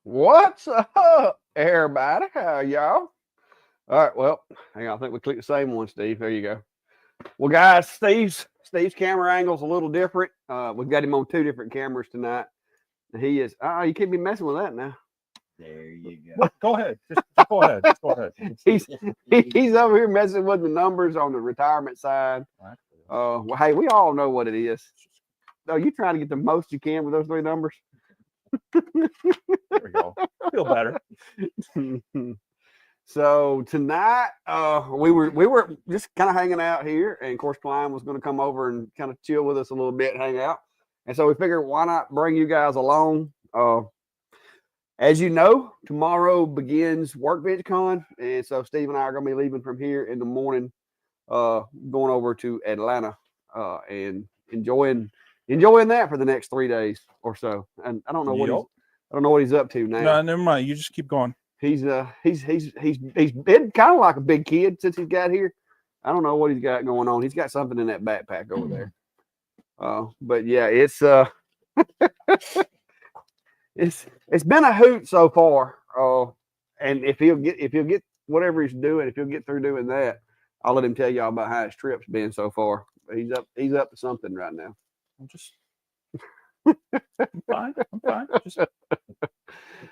What's up, everybody? How y'all? All right, well, hang on. I think we clicked the same one, Steve. There you go. Well, guys, Steve's camera angle's a little different. We've got him on two different cameras tonight. He is. You can't be messing with that now. There you go. What? Go ahead. Just go ahead. Just go ahead. He's over here messing with the numbers on the retirement side. Well, hey, we all know what it is. So you trying to get the most you can with those three numbers? There we go. Feel better. So tonight, we were just kind of hanging out here, and of course, Klein was going to come over and kind of chill with us a little bit, hang out. And so we figured, why not bring you guys along? As you know, tomorrow begins WorkBenchCon, and so Steve and I are going to be leaving from here in the morning, going over to Atlanta, and enjoying that for the next 3 days or so. And I don't know what he's up to now. No, never mind. You just keep going. He's been kind of like a big kid since he's got here. I don't know what he's got going on. He's got something in that backpack over there. But yeah, it's it's been a hoot so far. And if he'll get whatever he's doing, if he'll get through doing that, I'll let him tell y'all about how his trip's been so far. He's up to something right now. I'm fine. Just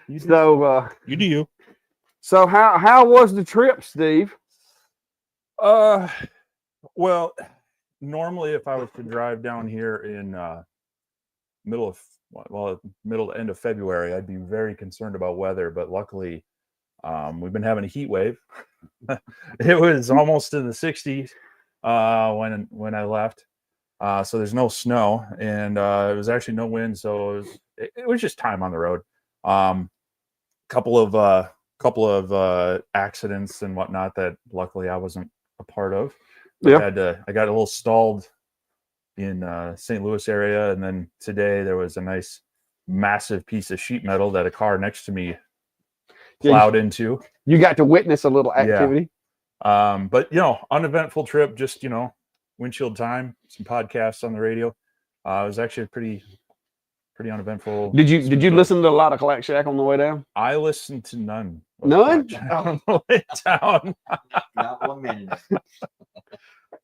you do you. So how was the trip, Steve? Well, normally if I was to drive down here in middle to end of February, I'd be very concerned about weather. But luckily, we've been having a heat wave. It was almost in the 60s when I left. So there's no snow, and it was actually no wind, so it was just time on the road. Couple of accidents and whatnot that luckily I wasn't a part of. Yeah. I got a little stalled in St. Louis area, and then today there was a nice massive piece of sheet metal that a car next to me plowed into. You got to witness a little activity. Yeah. But uneventful trip, just windshield time, some podcasts on the radio. It was actually pretty uneventful. Did you listen to a lot of Clack Shack on the way down? I listened to none. None? On the way down. Not 1 minute.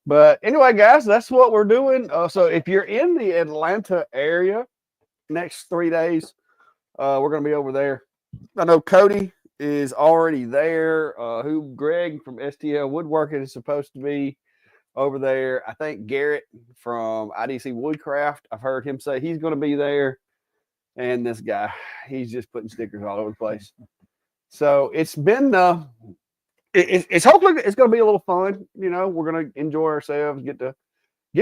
But anyway, guys, that's what we're doing. So if you're in the Atlanta area, next 3 days, we're going to be over there. I know Cody is already there. Greg from STL Woodworking is supposed to be over there. I think Garrett from IDC Woodcraft, I've heard him say he's going to be there. And this guy, he's just putting stickers all over the place. So it's been, it's hopefully it's going to be a little fun. We're going to enjoy ourselves, get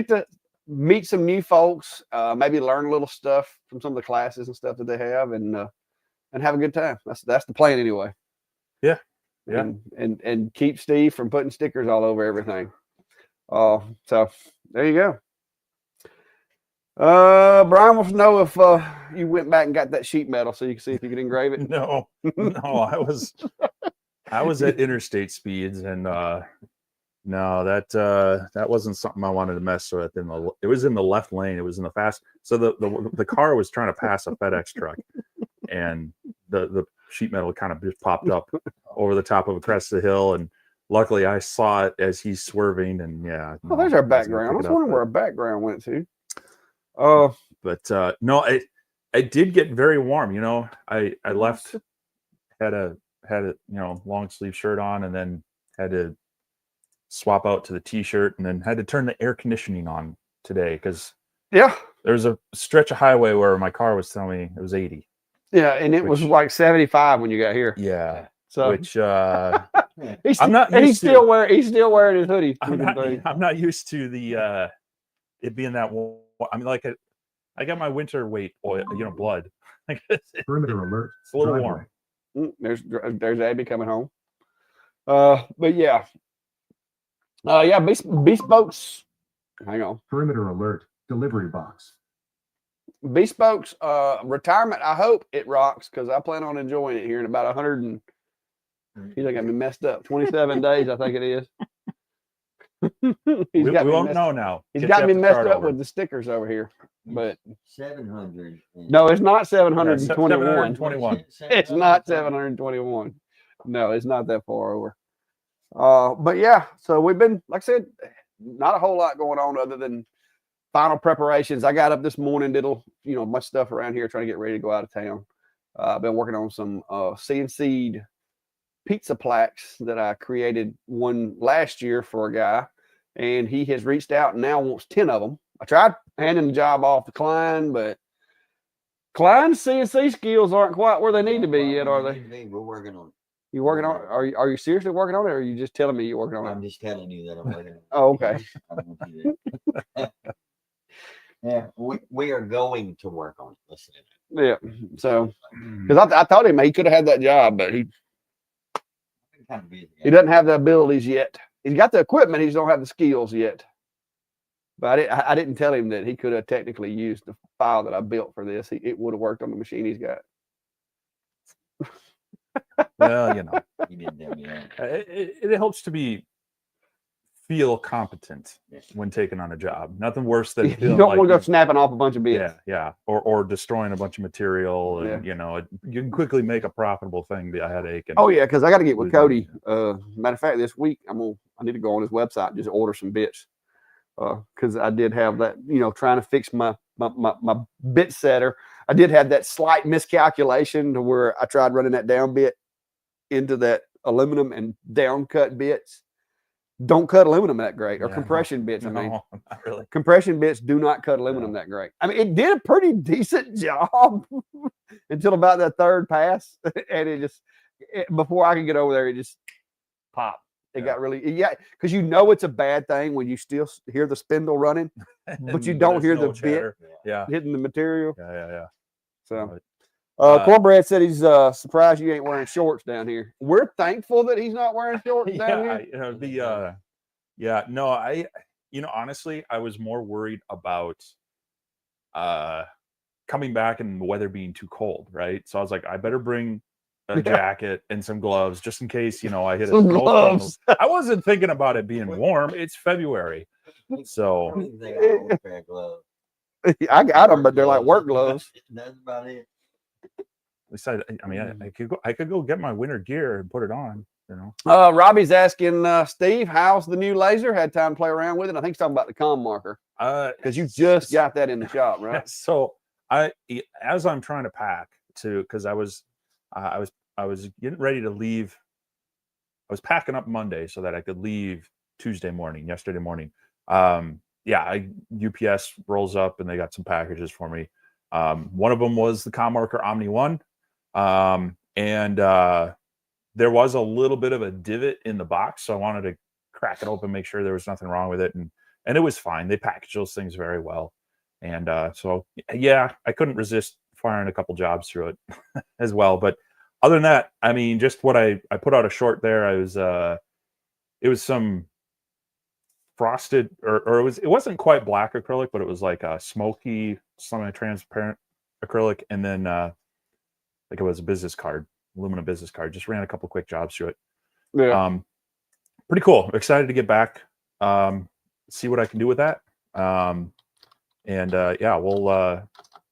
to meet some new folks, maybe learn a little stuff from some of the classes and stuff that they have, and have a good time. That's the plan anyway. Yeah. And keep Steve from putting stickers all over everything. So there you go. Brian wants to know if you went back and got that sheet metal so you can see if you could engrave it. No, I was at interstate speeds, and no, that wasn't something I wanted to mess with. It was in the left lane. It was in the fast. So the car was trying to pass a FedEx truck, and the sheet metal kind of just popped up over the top of a crest of the hill, and luckily I saw it as he's swerving. And yeah. Oh, there's our background. I was wondering where our background went to. But no, it did get very warm. I left, had a long sleeve shirt on, and then had to swap out to the t-shirt, and then had to turn the air conditioning on today because there's a stretch of highway where my car was telling me it was 80. Yeah, and it was like 75 when you got here. Yeah. So which he's still wearing his hoodie. I'm not used to the it being that warm. I mean, like I got my winter weight oil, blood. Perimeter alert. It's a little warm. There's Abby coming home. But yeah. Bespokes. Hang on. Perimeter alert. Delivery box. Bespokes retirement. I hope it rocks because I plan on enjoying it here in about 100 and he's like got me messed up. 27 days, I think it is. We got me won't messed- know now. He's Get got you me to messed start up over. with the stickers over here. But 700. no, it's not Yeah, 721. 721. It's not 721. No, it's not that far over. But yeah, so we've been, like I said, not a whole lot going on other than final preparations. I got up this morning, did a much stuff around here, trying to get ready to go out of town. I've been working on some CNC'd pizza plaques that I created one last year for a guy, and he has reached out and now wants 10 of them. I tried handing the job off to Klein, but Klein's CNC skills aren't quite where they need to be yet, are they? We're working on it. You working on? Are you seriously working on it, or are you just telling me you're working on it? I'm just telling you that I'm working on it. Oh, okay. I want you to. Yeah, we are going to work on it. Listen. Yeah. So, because I told him he could have had that job, but he Kind of busy. doesn't have the abilities yet. He's got the equipment, he just don't have the skills yet. But I didn't tell him that he could have technically used the file that I built for this. It would have worked on the machine he's got. Well, You didn't tell me that. it helps to feel competent when taking on a job. Nothing worse than You feeling don't like want to go snapping off a bunch of bits. yeah, or destroying a bunch of material, and you can quickly make a profitable thing be a headache. And Oh yeah, because I got to get with lose Cody. Matter of fact, this week I need to go on his website and just order some bits. Because I did have that, trying to fix my bit setter. I did have that slight miscalculation to where I tried running that down bit into that aluminum and down cut bits. Don't cut aluminum that great, or compression bits. I mean, not really. compression bits do not cut aluminum that great. I mean, it did a pretty decent job until about that third pass, and before I could get over there, it just popped. It got really, because it's a bad thing when you still hear the spindle running, but you don't hear the bit hitting the material. Yeah. So, Cornbread said he's surprised you ain't wearing shorts down here. We're thankful that he's not wearing shorts down here. No, honestly, I was more worried about coming back and the weather being too cold, right? So I was like, I better bring a jacket and some gloves just in case, I hit a snowstorm. I wasn't thinking about it being warm. It's February. So I got them, but they're like work gloves. That's about it. I could go get my winter gear and put it on, Robbie's asking Steve, how's the new laser? Had time to play around with it. I think he's talking about the com marker. Because you just got that in the shop, right? So as I'm trying to pack because I was getting ready to leave. I was packing up Monday so that I could leave yesterday morning. UPS rolls up and they got some packages for me. One of them was the com marker Omni 1. And there was a little bit of a divot in the box. So I wanted to crack it open, make sure there was nothing wrong with it. And it was fine. They packaged those things very well. And I couldn't resist firing a couple jobs through it as well. But other than that, just what I put out a short there. It was some frosted, or it wasn't quite black acrylic, but it was like a smoky, semi-transparent acrylic, and then it was a aluminum business card. Just ran a couple quick jobs through it. Yeah. Pretty cool. Excited to get back. See what I can do with that.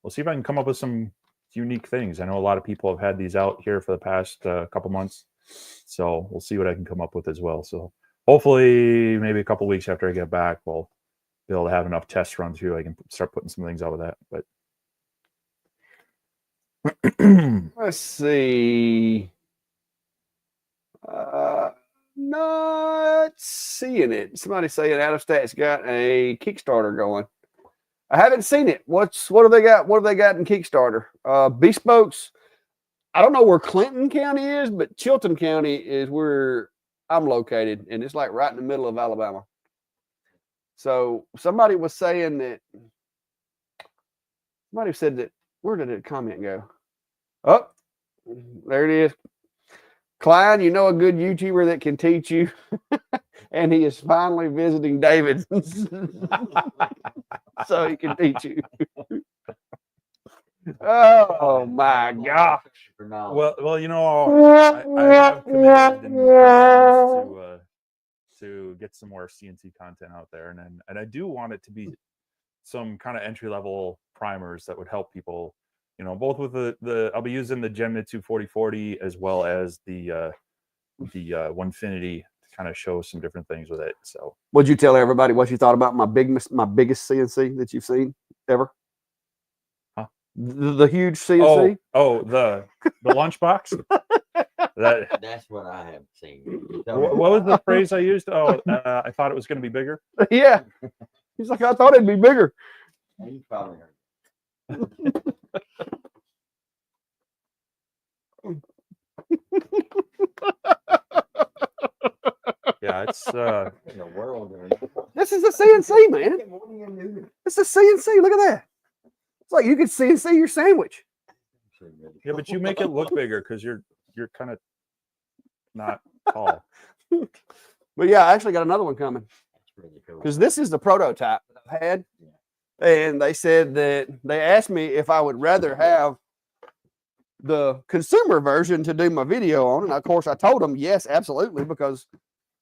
We'll see if I can come up with some unique things. I know a lot of people have had these out here for the past couple months, so we'll see what I can come up with as well. So hopefully maybe a couple weeks after I get back, we'll be able to have enough tests run through. I can start putting some things out with that. But let's see. Not seeing it. Somebody saying Out of Stat's got a Kickstarter going. I haven't seen it. What do they got? What have they got in Kickstarter? Bespokes. I don't know where Clinton County is, but Chilton County is where I'm located, and it's like right in the middle of Alabama. So somebody was saying that. Somebody said that. Where did the comment go? Oh, there it is. Klein, you know a good YouTuber that can teach you, and he is finally visiting David, so he can teach you. Oh my gosh! Well, I have committed and promised to get some more CNC content out there, and I do want it to be some kind of entry level primers that would help people, you know, both with the I'll be using the Genmitsu 4040 as well as the Onefinity to kind of show some different things with it. So, would you tell everybody what you thought about my biggest CNC that you've seen ever? Huh? The huge CNC. Oh, the lunchbox. That's what I have seen. What was the phrase I used? Oh, I thought it was going to be bigger. Yeah, he's like, I thought it'd be bigger. You probably heard. Yeah, it's In the world, This is a CNC, man. It's a CNC. Look at that. It's like you could CNC your sandwich. yeah, but you make it look bigger because you're kind of not tall. But yeah, I actually got another one coming That's really cool. because this is the prototype that I've had, and they said that they asked me if I would rather have the consumer version to do my video on, and of course I told them yes, absolutely, because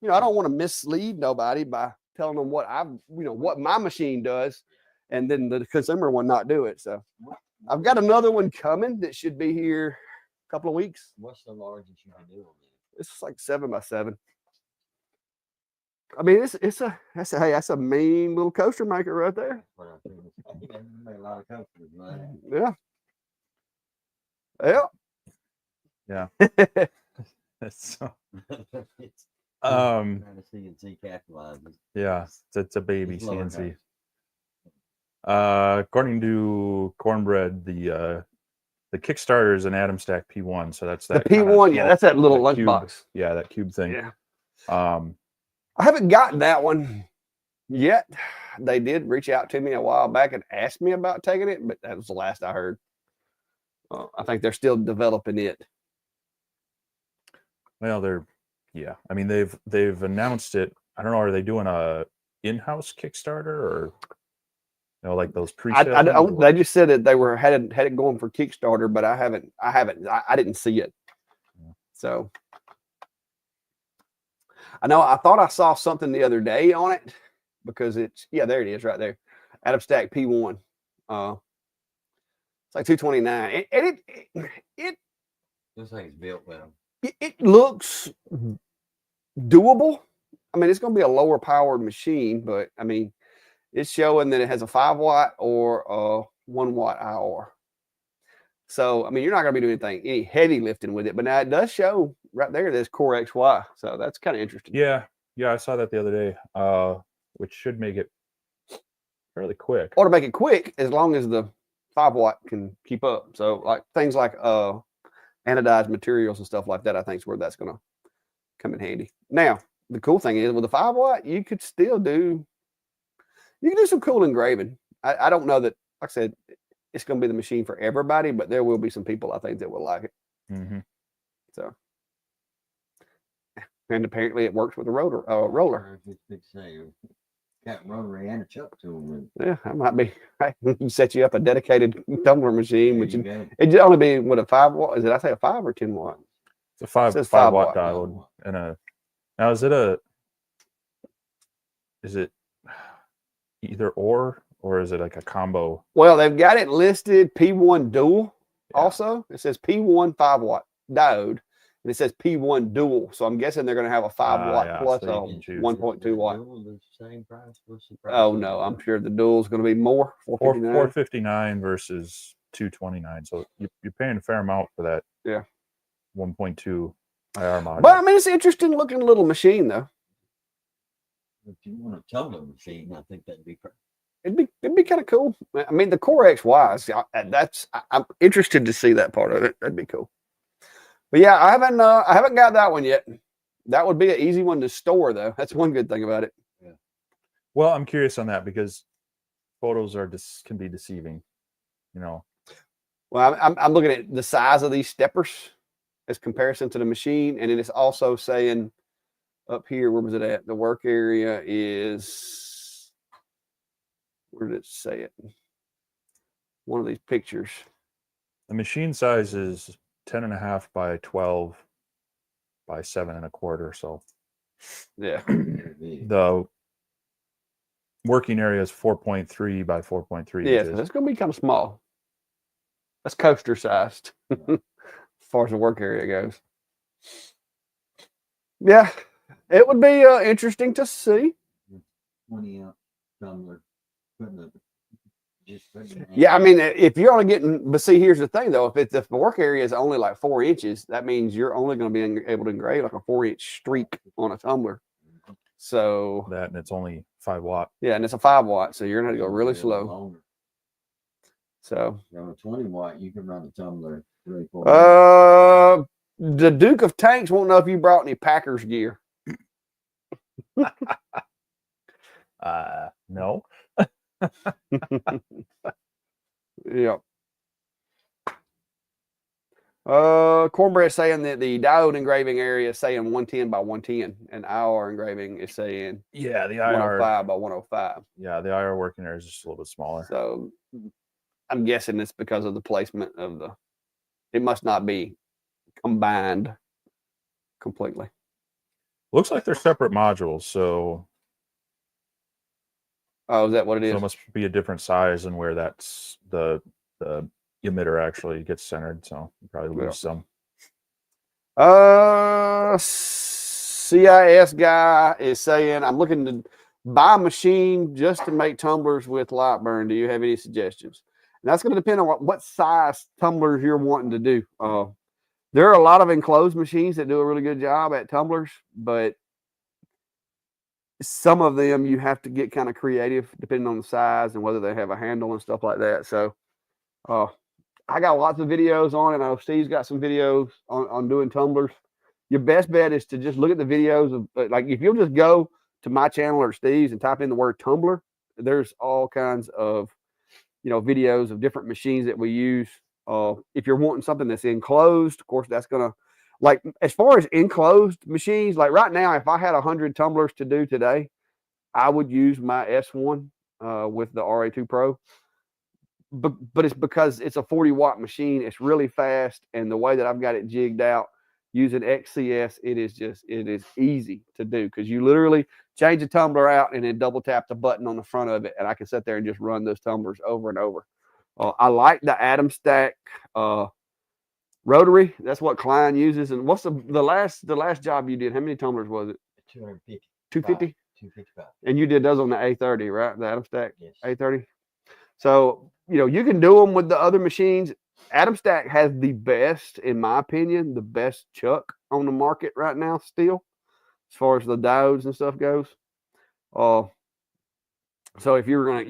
you know I don't want to mislead nobody by telling them what what my machine does, and then the consumer one not do it. So I've got another one coming that should be here a couple of weeks. What's the largest you can do on it? It's like 7x7. I mean, that's a mean little coaster maker right there. What I think is- you made a lot of coasters, man. Yeah. Yeah. Yeah. So, It's um, trying to see and see capitalizes. yeah, it's a baby It's lower CNC. nose. According to Cornbread, the Kickstarter is an Atom Stack P1, so that's The that kinda P1, yeah, that's that little that cube. lunchbox. Yeah, that cube thing. Yeah. I I haven't gotten that one yet. They did reach out to me a while back and asked me about taking it, but that was the last I heard. I think they're still developing it. Well, I mean, they've announced it. I don't know. Are they doing a in-house Kickstarter or like those pre-sales? They just said that they had it going for Kickstarter, but I didn't see it. Yeah. So I thought I saw something the other day on it because there it is right there. Atom Stack P1. It's like 229. And it Looks like it's built well. it looks doable. I mean, it's going to be a lower powered machine, but I mean, it's showing that it has a 5-watt or a 1-watt IR. So, I mean, you're not going to be doing any heavy lifting with it, but now it does show right there this Core XY. So that's kind of interesting. Yeah, I saw that the other day, which should make it fairly quick. Or to make it quick, as long as the 5-watt can keep up. So, like things like anodized materials and stuff like that, I think is where that's going to come in handy. Now, the cool thing is with the 5-watt, you could do some cool engraving. I don't know that, like I said, it's going to be the machine for everybody, but there will be some people I think that will like it. Mm-hmm. So, and apparently it works with a roller. Got rotary and a chuck tool. Yeah, that might be. You set you up a dedicated tumbler machine, which There you go. it'd only be with a 5-watt. Is it? I say a 5 or 10-watt. It's a 5 says 5-watt 5-watt. diode and now is it either or is it like a combo? Well, they've got it listed P1 dual. Yeah. Also, it says P1 5-watt diode, and it says P1 dual. So I'm guessing they're going to have a 5-watt yeah, plus so a you can choose. 1.2 watt. The same price? What's the price Oh of no, the I'm dual? sure the dual is going to be more. 459. 459 versus 229. So you're paying a fair amount for that. Yeah. 1.2 IR module. But I mean, it's an interesting looking little machine, though. If you want a tumbler machine, I think that'd be perfect. It'd be kind of cool. I mean, the Core XY, I'm interested to see that part of it. That'd be cool. But yeah, I haven't got that one yet. That would be an easy one to store, though. That's one good thing about it. Yeah. Well, I'm curious on that because photos can be deceiving. Well, I'm looking at the size of these steppers as comparison to the machine, and it is also saying up here, where was it at? The work area is, where did it say it? One of these pictures. The machine size is 10.5 by 12 by 7 1/4. So Yeah. The working area is 4.3 by 4.3 Yeah, so inches. it's going to be kind of small. That's coaster sized as far as the work area goes. Yeah, it would be interesting to see. 20-ounce tumbler. Yeah, I mean, if you're only getting, but see, here's the thing though, if the work area is only like 4 inches, that means you're only going to be able to engrave like a 4-inch streak on a tumbler. So That, and it's only 5 watt. yeah, and it's a 5 watt, so you're going to go really slow. Longer. So On a 20 watt, you can run a tumbler 3-4 minutes. the Duke of Tanks won't know if you brought any Packers gear. No. Yeah. Cornbread saying that the diode engraving area is saying 110 by 110, and our engraving is saying Yeah, the 105 by 105. Yeah, the IR working area is just a little bit smaller. So I'm guessing it's because of the placement of the. It must not be combined completely. Looks like they're separate modules, so Oh, is that what it is? so it must be a different size and where that's the emitter actually gets centered. So you probably lose some. CIS guy is saying, I'm looking to buy a machine just to make tumblers with light burn. Do you have any suggestions? And that's going to depend on what size tumblers you're wanting to do. There are a lot of enclosed machines that do a really good job at tumblers, but some of them you have to get kind of creative depending on the size and whether they have a handle and stuff like that. So I got lots of videos on it. I know Steve's got some videos on doing tumblers. Your best bet is to just look at the videos of, like, if you'll just go to my channel or Steve's and type in the word tumbler, there's all kinds of, videos of different machines that we use. If you're wanting something that's enclosed, of course, that's going to, like, as far as enclosed machines, like right now, if I had 100 tumblers to do today, I would use my S1 with the RA2 Pro. But it's because it's a 40 watt machine. It's really fast. And the way that I've got it jigged out using XCS, it is easy to do because you literally change the tumbler out and then double tap the button on the front of it. And I can sit there and just run those tumblers over and over. I like the Atom Stack Rotary. That's what Klein uses. And what's the last job you did? How many tumblers was it? 250. 250? 255. And you did those on the A30, right? The Atom Stack Yes. A30. So, you can do them with the other machines. Atom Stack has the best, in my opinion, the best chuck on the market right now still, as far as the diodes and stuff goes. So if you're gonna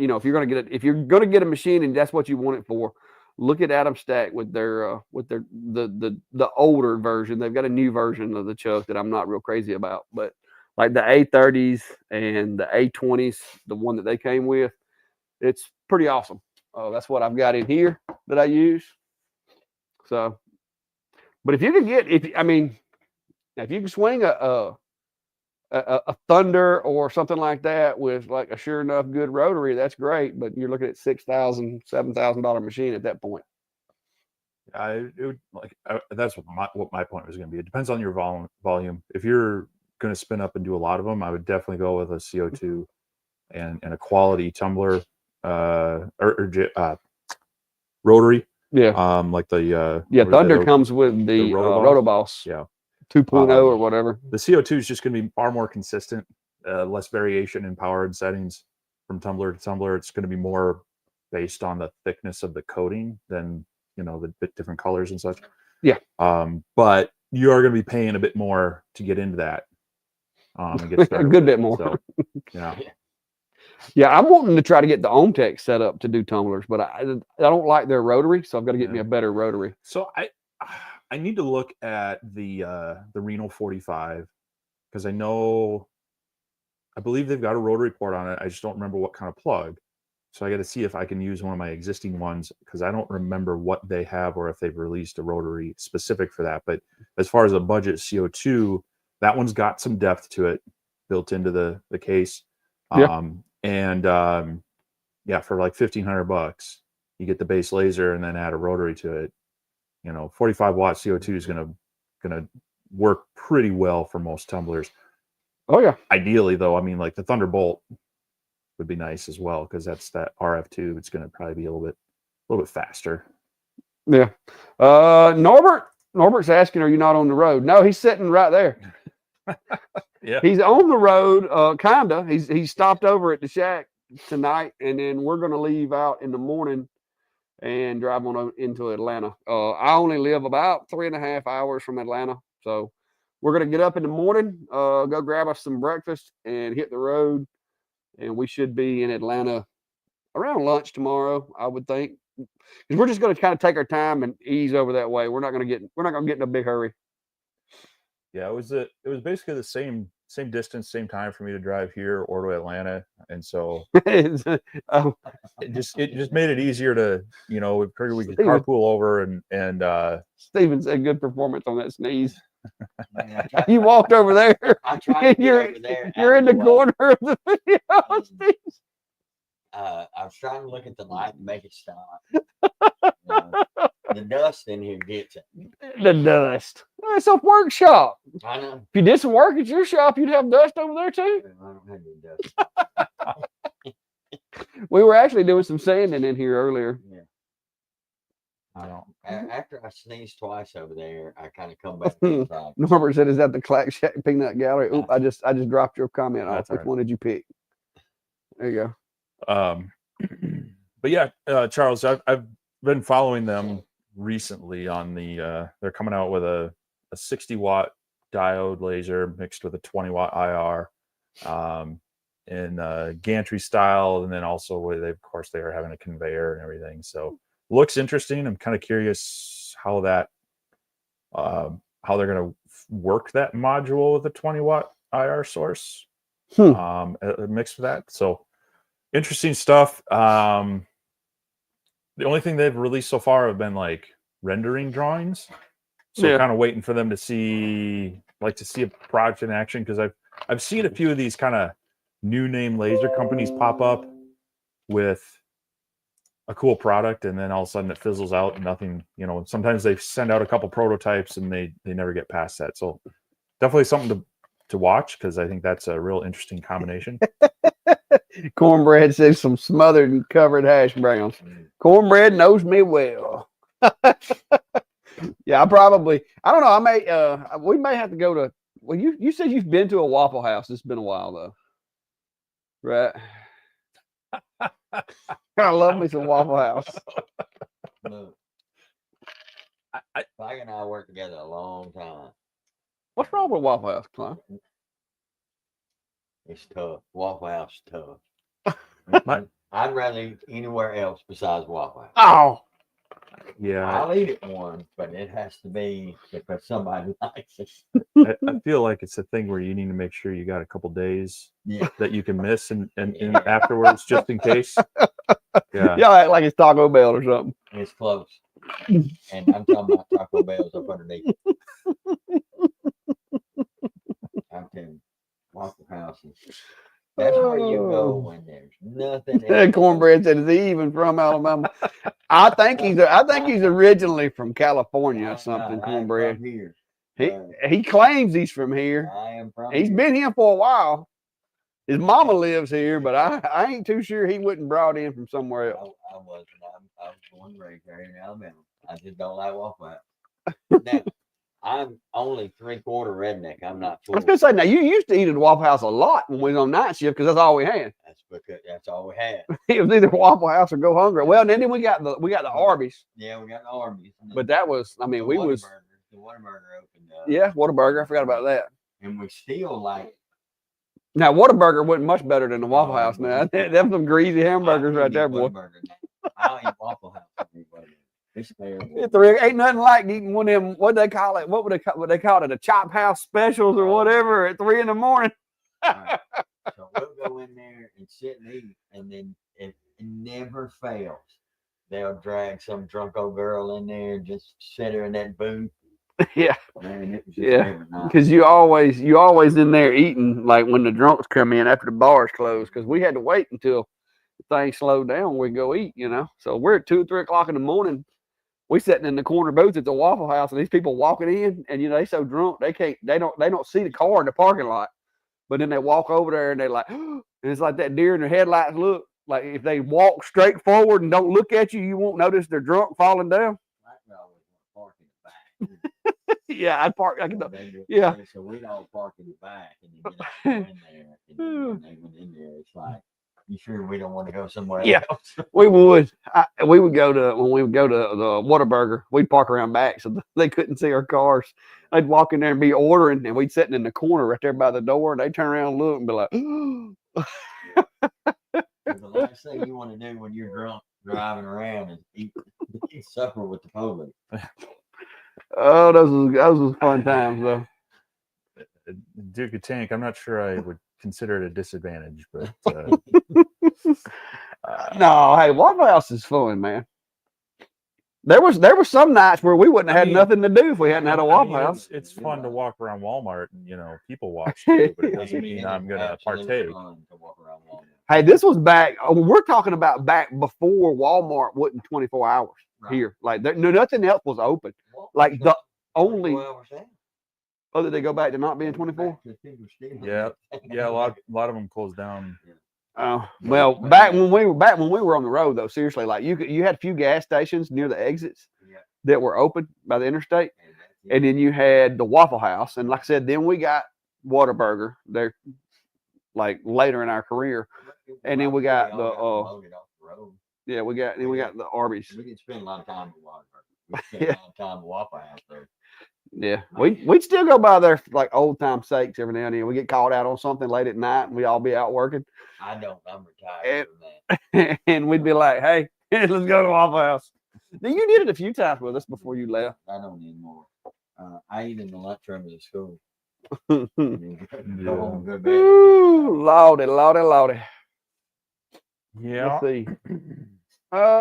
get a machine and that's what you want it for, look at Atom Stack with their the older version. They've got a new version of the chuck that I'm not real crazy about, but like the A30s and the A20s, the one that they came with, it's pretty awesome. That's what I've got in here that I use. So, but if you can if you can swing a Thunder or something like that with like a sure enough good rotary, that's great. But you're looking at $6,000, $7,000 machine at that point. That's what my point was going to be. It depends on your volume. If you're going to spin up and do a lot of them, I would definitely go with a CO2 and a quality tumbler rotary. Yeah. Like the Thunder comes with the Rotoboss. Yeah. 2.0 or whatever. The CO2 is just going to be far more consistent, less variation in power and settings from tumbler to tumbler. It's going to be more based on the thickness of the coating than the bit different colors and such. Yeah. But you are going to be paying a bit more to get into that. And get a good bit more. So, yeah. Yeah, I'm wanting to try to get the Omtech set up to do tumblers, but I don't like their rotary, so I've got to get me a better rotary. So I need to look at the Reno 45 because I believe they've got a rotary port on it. I just don't remember what kind of plug. So I got to see if I can use one of my existing ones because I don't remember what they have or if they've released a rotary specific for that. But as far as a budget CO2, that one's got some depth to it built into the case. Yeah. For like $1,500, you get the base laser and then add a rotary to it. 45 watt CO2 is gonna work pretty well for most tumblers. Oh yeah. Ideally, though, I mean, like the Thunderbolt would be nice as well because that's that RF2. It's going to probably be a little bit faster. Yeah. Norbert's asking, are you not on the road? No, he's sitting right there. Yeah. He's on the road, kinda. He's stopped over at the shack tonight, and then we're gonna leave out in the morning and drive on into Atlanta. I only live about 3.5 hours from Atlanta, so we're gonna get up in the morning, go grab us some breakfast, and hit the road, and we should be in Atlanta around lunch tomorrow, I would think. Because we're just gonna kind of take our time and ease over that way. We're not gonna get in a big hurry. Yeah, it was basically the same distance, same time for me to drive here or to Atlanta, and so Oh, it just made it easier to, we figured we could Steven. carpool over and Steven said good performance on that sneeze. Man, I You walked over there. I tried to get You're over there. you're in the way. corner of the video, Steve. I was trying to look at the light and make it stop. The dust in here gets it. The dust. It's a workshop. I know. If you did some work at your shop, you'd have dust over there too. I don't have any dust. We were actually doing some sanding in here earlier. Yeah. I don't. After I sneezed twice over there, I kind of come back inside. Norbert said, "Is that the Clack Shack Peanut Gallery?" Oop, I just dropped your comment off. That's Which all right. one did you pick? There you But yeah, Charles, I've been following them recently on the they're coming out with a 60-watt diode laser mixed with a 20-watt IR in gantry style, and then also where they are having a conveyor and everything. So looks interesting. I'm kind of curious how they're going to work that module with a 20-watt IR source mixed with that. So interesting stuff. The only thing they've released so far have been like rendering drawings. So Yeah. kind of waiting for them to see a project in action, because I've seen a few of these kind of new name laser companies pop up with a cool product, and then all of a sudden it fizzles out and nothing, sometimes they send out a couple prototypes and they never get past that. So definitely something to watch, because I think that's a real interesting combination. Cornbread says some smothered and covered hash browns. Cornbread knows me well. Yeah, I don't know. We may have to go to, well, you said you've been to a Waffle House. It's been a while though. Right. I love me some Waffle House. Look, Spike and I worked together a long time. What's wrong with Waffle House, Klein? It's tough. Waffle House is tough. My- I'd rather eat anywhere else besides Waffle House. Oh, Yeah, I'll eat it once, but it has to be because somebody likes it. I feel like it's a thing where you need to make sure you got a couple days Yeah. that you can miss and afterwards, just in case. Yeah. y'all act like it's Taco Bell or something. It's close. And I'm talking about Taco Bell's up underneath. I'm telling you, Waffle House is, that's where you go when there's nothing else. Cornbread said, "Is he even from Alabama?" I think he's originally from California or something. I am Cornbread. from here. He claims he's from here. I am from He's here. been here for a while. His mama lives here, but I ain't too sure he wasn't brought in from somewhere else. I wasn't. I was born and raised here in Alabama. I just don't like Waffle House. Now, I'm only 3/4 redneck. I'm not I full. was gonna say, now you used to eat at Waffle House a lot when we was on night shift because that's all we had. That's because that's all we had. It was either Waffle House or go hungry. Well, and then we got the Arby's, Yeah, we got the Arby's. but that was, I mean, the we was, Whataburger. The Whataburger opened up. yeah, Whataburger. I forgot about that. And we still like. Now Whataburger wasn't much better than the Waffle House. Now them some greasy hamburgers right there, boy. I'll eat Waffle House. It's terrible. Ain't nothing like eating one of them. What they call it? What they call it? A Chop House specials or whatever at 3 a.m. Right. So we'll go in there and sit and eat, and then it never fails. They'll drag some drunk old girl in there and just sit her in that booth. Yeah, Man, it was just Yeah. every night. because you always in there eating like when the drunks come in after the bars close. Because we had to wait until things slowed down. We go eat, So we're at 2 or 3 o'clock in the morning. We sitting in the corner booth at the Waffle House, and these people walking in, and they so drunk they don't see the car in the parking lot. but then they walk over there and they like, and it's like that deer in their headlights look. Like if they walk straight forward and don't look at you, you won't notice they're drunk falling down. I always want to park in the back. Yeah, I'd park. I can. They Yeah. So we'd all park in the back and then get out in there. And then when they went in there, it's like, you sure we don't want to go somewhere Yeah. else? We would. We would go to when we would go to the Whataburger. We'd park around back so they couldn't see our cars. They'd walk in there and be ordering, and we'd sitting in the corner right there by the door, and they'd turn around and look and be like, The last thing you want to do when you're drunk driving around is eat supper with the police. "Oh, those was fun times though." Duke of Tank, I'm not sure I would consider it a disadvantage, but No, hey, Waffle House is fun, man. There was some nights where we wouldn't have had nothing to do if we hadn't had a Waffle House. It's fun to walk around Walmart and people watch too, but it doesn't mean I'm gonna Absolutely partake. fun to walk around Walmart. Hey, this was back. We're talking about back before Walmart wasn't 24 hours Right. here. Like nothing else was open. Walmart's Like got the only 24 hours now. other they go back to not being 24. Back to people stealing. Yeah, a lot of them closed down. Well, back when we were on the road though, seriously, like you had a few gas stations near the exits Yeah. that were open by the interstate, And that's it. and then you had the Waffle House, and like I said, then we got Whataburger there, like later in our career. and then we got all the, promoted off the road. Yeah, we got the Arby's. We didn't spend a lot of time at Waterford. We spent Yeah. a lot of time at Waffle House though. Yeah, we'd still go by there for like old time sakes every now and then. We get called out on something late at night, and we all be out working, I don't. I'm retired from that. and we'd be like, "Hey, let's go to Waffle House." Now you did it a few times with us before you left. I don't anymore. I eat in the lunchroom of the school. Ooh, And then go home, go to bed. lordy, lordy, lordy. Yeah. Let's see.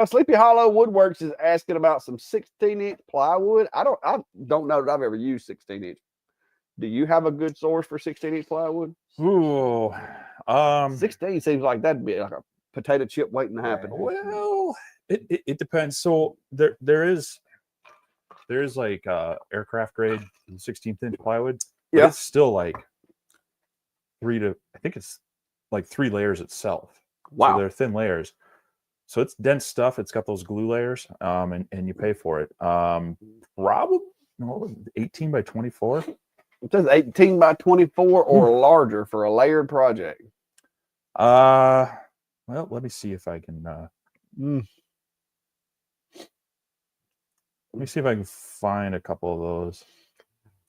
Sleepy Hollow Woodworks is asking about some 16-inch plywood. I don't know that I've ever used 16-inch. Do you have a good source for 16-inch plywood? Ooh. 16 seems like that'd be like a potato chip waiting to happen. Well, it depends. So there is like aircraft grade 16th inch plywood. But Yeah. it's still like I think it's like 3 layers itself. Wow. So they're thin layers. So it's dense stuff. It's got those glue layers, and you pay for it. Probably 18 by 24. It says 18 by 24 or larger for a layered project. Well, let me see if I can. Let me see if I can find a couple of those.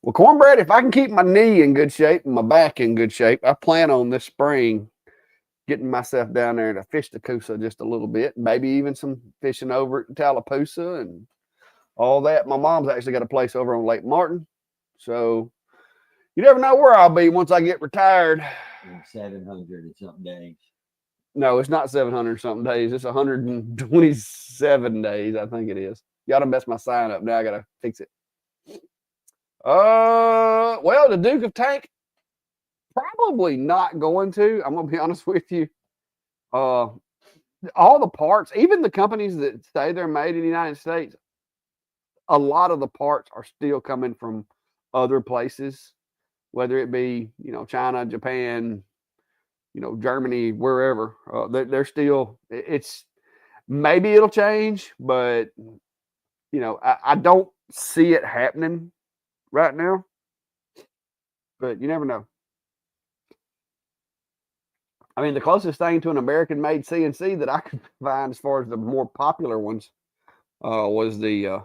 Well, Cornbread, if I can keep my knee in good shape and my back in good shape, I plan on this spring getting myself down there to fish the Coosa just a little bit, maybe even some fishing over at Tallapoosa and all that. My mom's actually got a place over on Lake Martin, so you never know where I'll be once I get retired. In 700 and something days. No, it's not 700 something days. It's 127 days, I think it is. Y'all done messed my sign up. Now I gotta fix it. Well, the Duke of Tank, probably not going to. I'm gonna be honest with you. All the parts, even the companies that say they're made in the United States, a lot of the parts are still coming from other places, whether it be China, Japan, Germany, wherever. They're still. It's maybe it'll change, but I don't see it happening right now. But you never know. I mean, the closest thing to an American-made CNC that I could find, as far as the more popular ones, was the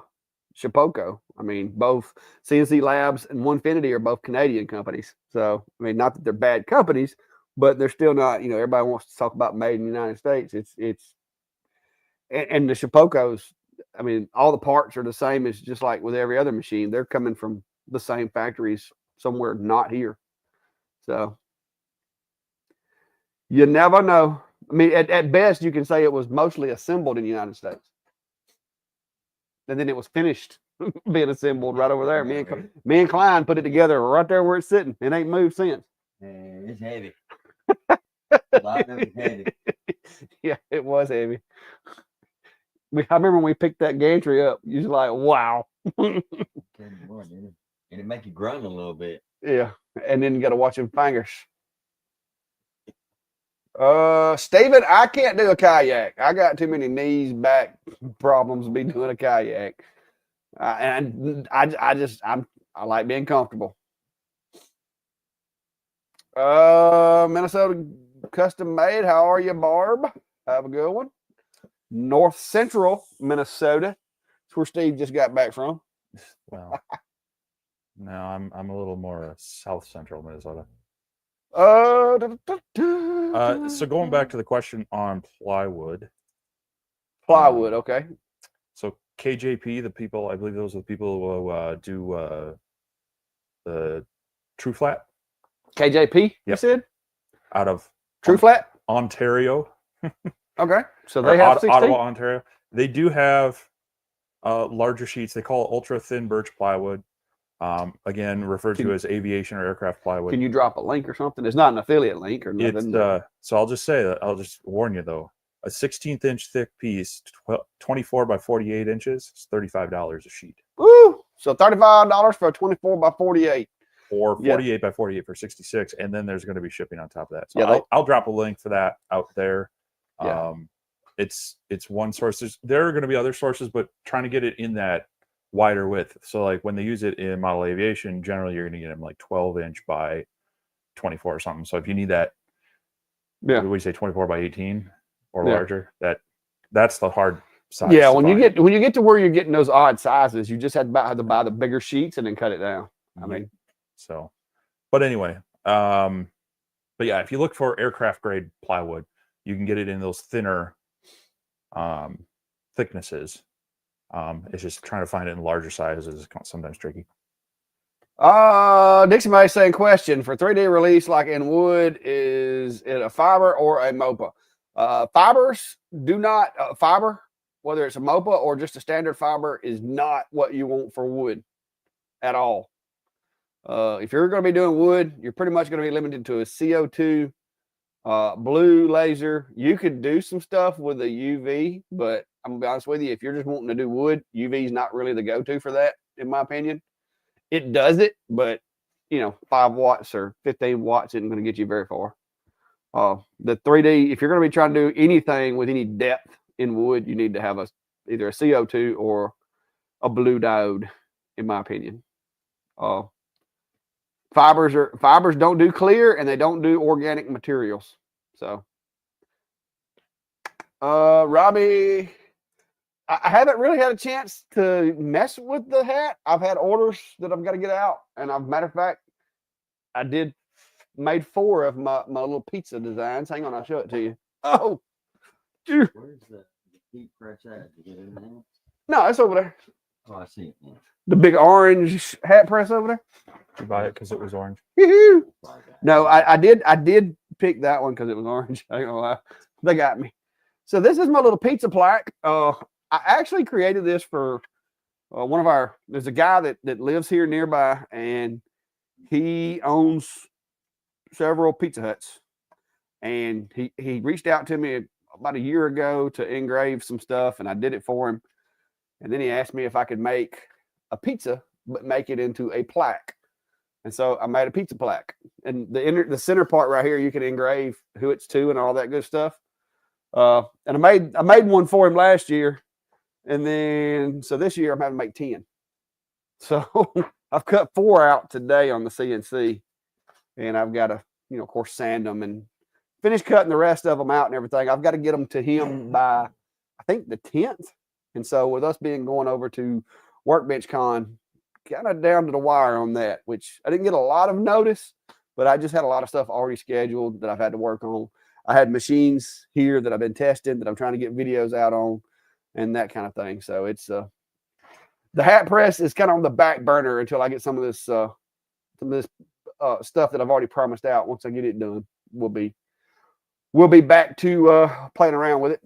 Shapeoko. I mean, both CNC Labs and Onefinity are both Canadian companies. So, I mean, not that they're bad companies, but they're still not. Everybody wants to talk about made in the United States. And the Shapeokos. I mean, all the parts are the same as just like with every other machine. They're coming from the same factories somewhere not here. So you never know. I mean, at best, you can say it was mostly assembled in the United States. And then it was finished being assembled right over there. Me and Klein put it together right there where it's sitting. It ain't moved since. It's heavy. A lot of it's heavy. Yeah, it was heavy. I remember when we picked that gantry up, you was like, wow. Tell you what, and it make you grunt a little bit. Yeah. And then you got to watch them fingers. Steven, I can't do a kayak. I got too many knees, back problems to be doing a kayak. And I like being comfortable. Minnesota custom made. How are you, Barb? Have a good one. North Central Minnesota. That's where Steve just got back from. Well, no, I'm a little more south central Minnesota. So going back to the question on plywood. Plywood, okay. So KJP, the people, I believe those are the people who do the True Flat. KJP, you Yep. said? Out of True Flat? Ontario. Okay. So they have 16? Ottawa, Ontario. They do have larger sheets. They call it ultra thin birch plywood. Again, referred to as aviation or aircraft plywood. Can you drop a link or something? It's not an affiliate link or nothing. So I'll just say that. I'll just warn you though. A 16th inch thick piece, 24 by 48 inches, is $35 a sheet. Woo! So $35 for a 24 by 48. Or 48 by 48 for 66, and then there's going to be shipping on top of that. So Yeah, I'll drop a link for that out there. Yeah. It's one source. There are going to be other sources, but trying to get it in that wider width. So like when they use it in model aviation, generally you're going to get them like 12 inch by 24 or something. So if you need that, what do we say, 24 by 18 or larger? That's the hard size. Yeah, when you get to where you're getting those odd sizes, you just have to buy the bigger sheets and then cut it down. I mean, so, but anyway, but yeah, if you look for aircraft grade plywood, you can get it in those thinner thicknesses. It's just trying to find it in larger sizes is sometimes tricky. Dixie May saying question for 3D release like in wood, is it a fiber or a MOPA? Fibers do not fiber, whether it's a MOPA or just a standard fiber, is not what you want for wood at all. If you're going to be doing wood, you're pretty much going to be limited to a CO2 blue laser. You could do some stuff with a UV, but I'm gonna be honest with you, if you're just wanting to do wood, UV is not really the go-to for that, in my opinion. It does it, but 5 watts or 15 watts isn't going to get you very far. The 3D, if you're going to be trying to do anything with any depth in wood, you need to have either a CO2 or a blue diode, in my opinion. Fibers don't do clear, and they don't do organic materials. So, Robbie, I haven't really had a chance to mess with the hat. I've had orders that I've got to get out, and matter of fact, I made 4 of my little pizza designs. Hang on, I'll show it to you. Oh, where's the heat press at? Did you get it in there? No, it's over there. Oh, I see it. Yeah. The big orange hat press over there. You buy it because it was orange. No, I did pick that one because it was orange. I ain't gonna lie. They got me. So this is my little pizza plaque. I actually created this for there's a guy that lives here nearby, and he owns several Pizza Huts. And he reached out to me about a year ago to engrave some stuff, and I did it for him. And then he asked me if I could make a pizza, but make it into a plaque. And so I made a pizza plaque. And the center part right here, you can engrave who it's to and all that good stuff. And I made one for him last year. And then, so this year I'm having to make 10. So I've cut 4 out today on the CNC. And I've got to, of course, sand them and finish cutting the rest of them out and everything. I've got to get them to him by, I think, the 10th. And so with us going over to WorkBenchCon, kind of down to the wire on that, which I didn't get a lot of notice, but I just had a lot of stuff already scheduled that I've had to work on. I had machines here that I've been testing that I'm trying to get videos out on and that kind of thing. So it's the hat press is kind of on the back burner until I get some of this stuff that I've already promised out. Once I get it done, we'll be back to playing around with it.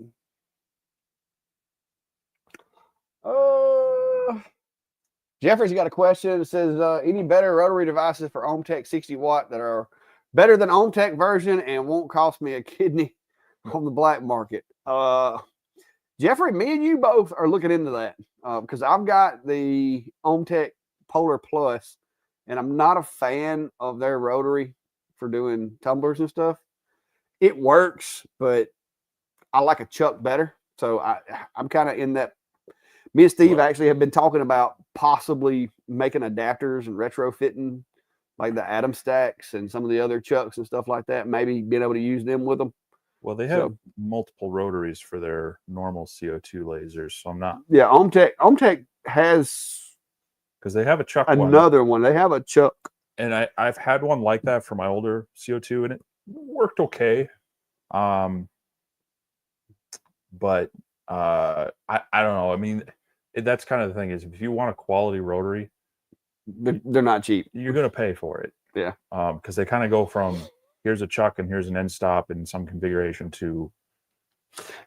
Jeffrey's got a question. It says, any better rotary devices for OhmTech 60 watt that are better than OhmTech version and won't cost me a kidney on the black market? Jeffrey, me and you both are looking into that because I've got the OhmTech Polar Plus, and I'm not a fan of their rotary for doing tumblers and stuff. it works, but I like a chuck better. So I'm kind of in that. Me and Steve actually have been talking about possibly making adapters and retrofitting like the atom stacks and some of the other chucks and stuff like that. Maybe being able to use them with them. Well, they have multiple rotaries for their normal CO2 lasers, so I'm not. Yeah, Omtech has because they have a chuck another one. They have a chuck, and I've had one like that for my older CO2, and it worked okay. But I don't know. I mean, that's kind of the thing is if you want a quality rotary, they're not cheap. You're going to pay for it. Yeah. Because they kind of go from here's a chuck and here's an end stop in some configuration to.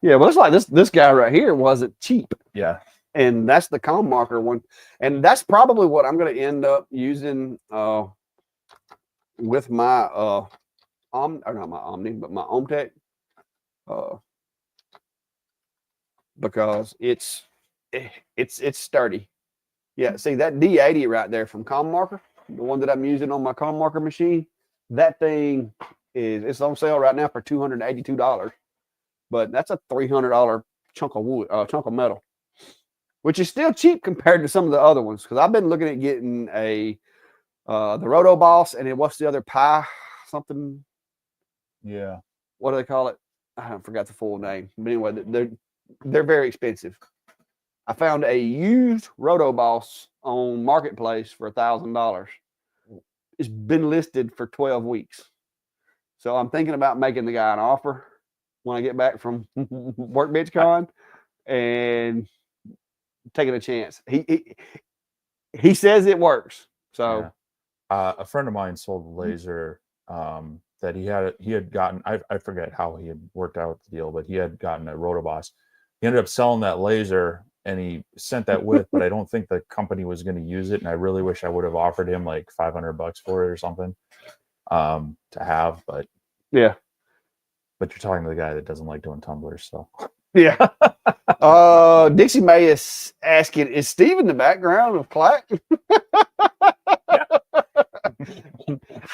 Yeah, well, it's like this guy right here wasn't cheap. Yeah. And that's the com marker one, and that's probably what I'm going to end up using with my or not my Omni, but my Omtech. Because it's sturdy. Yeah, see that D80 right there from Com Marker, the one that I'm using on my Com Marker machine. That thing it's on sale right now for $282, but that's a $300 chunk of wood, chunk of metal, which is still cheap compared to some of the other ones. Because I've been looking at getting the Roto Boss, and then what's the other pie something? Yeah, what do they call it? I forgot the full name, but anyway, they're very expensive. I found a used Roto Boss on Marketplace for $1,000. It's been listed for 12 weeks. So I'm thinking about making the guy an offer when I get back from WorkBenchCon and taking a chance. He says it works. So a friend of mine sold a laser that he had gotten. I forget how he had worked out the deal, but he had gotten a Roto Boss. He ended up selling that laser and he sent that with, but I don't think the company was going to use it. And I really wish I would have offered him like $500 for it or something to have, but yeah. But you're talking to the guy that doesn't like doing tumblers, so yeah. Dixie May is asking, is Steve in the background of Clack?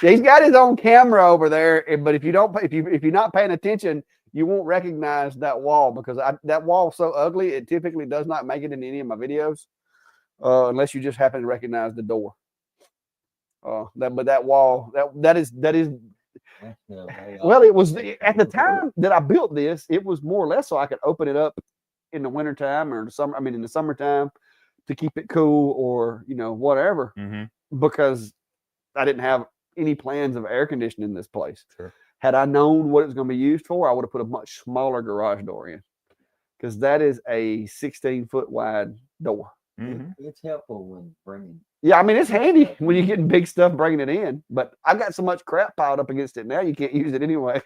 He's got his own camera over there, but if you're not paying attention, you won't recognize that wall because that wall is so ugly. It typically does not make it in any of my videos unless you just happen to recognize the door. That wall that is. Well, it was at the time that I built this. It was more or less so I could open it up in the wintertime or the summer. I mean, in the summertime to keep it cool or whatever. Mm-hmm. Because I didn't have any plans of air conditioning this place. Sure. Had I known what it was going to be used for, I would have put a much smaller garage door in because that is a 16-foot wide door. Mm-hmm. It's helpful when bringing. Yeah, I mean, it's handy when you're getting big stuff, bringing it in. But I got so much crap piled up against it now, you can't use it anyway.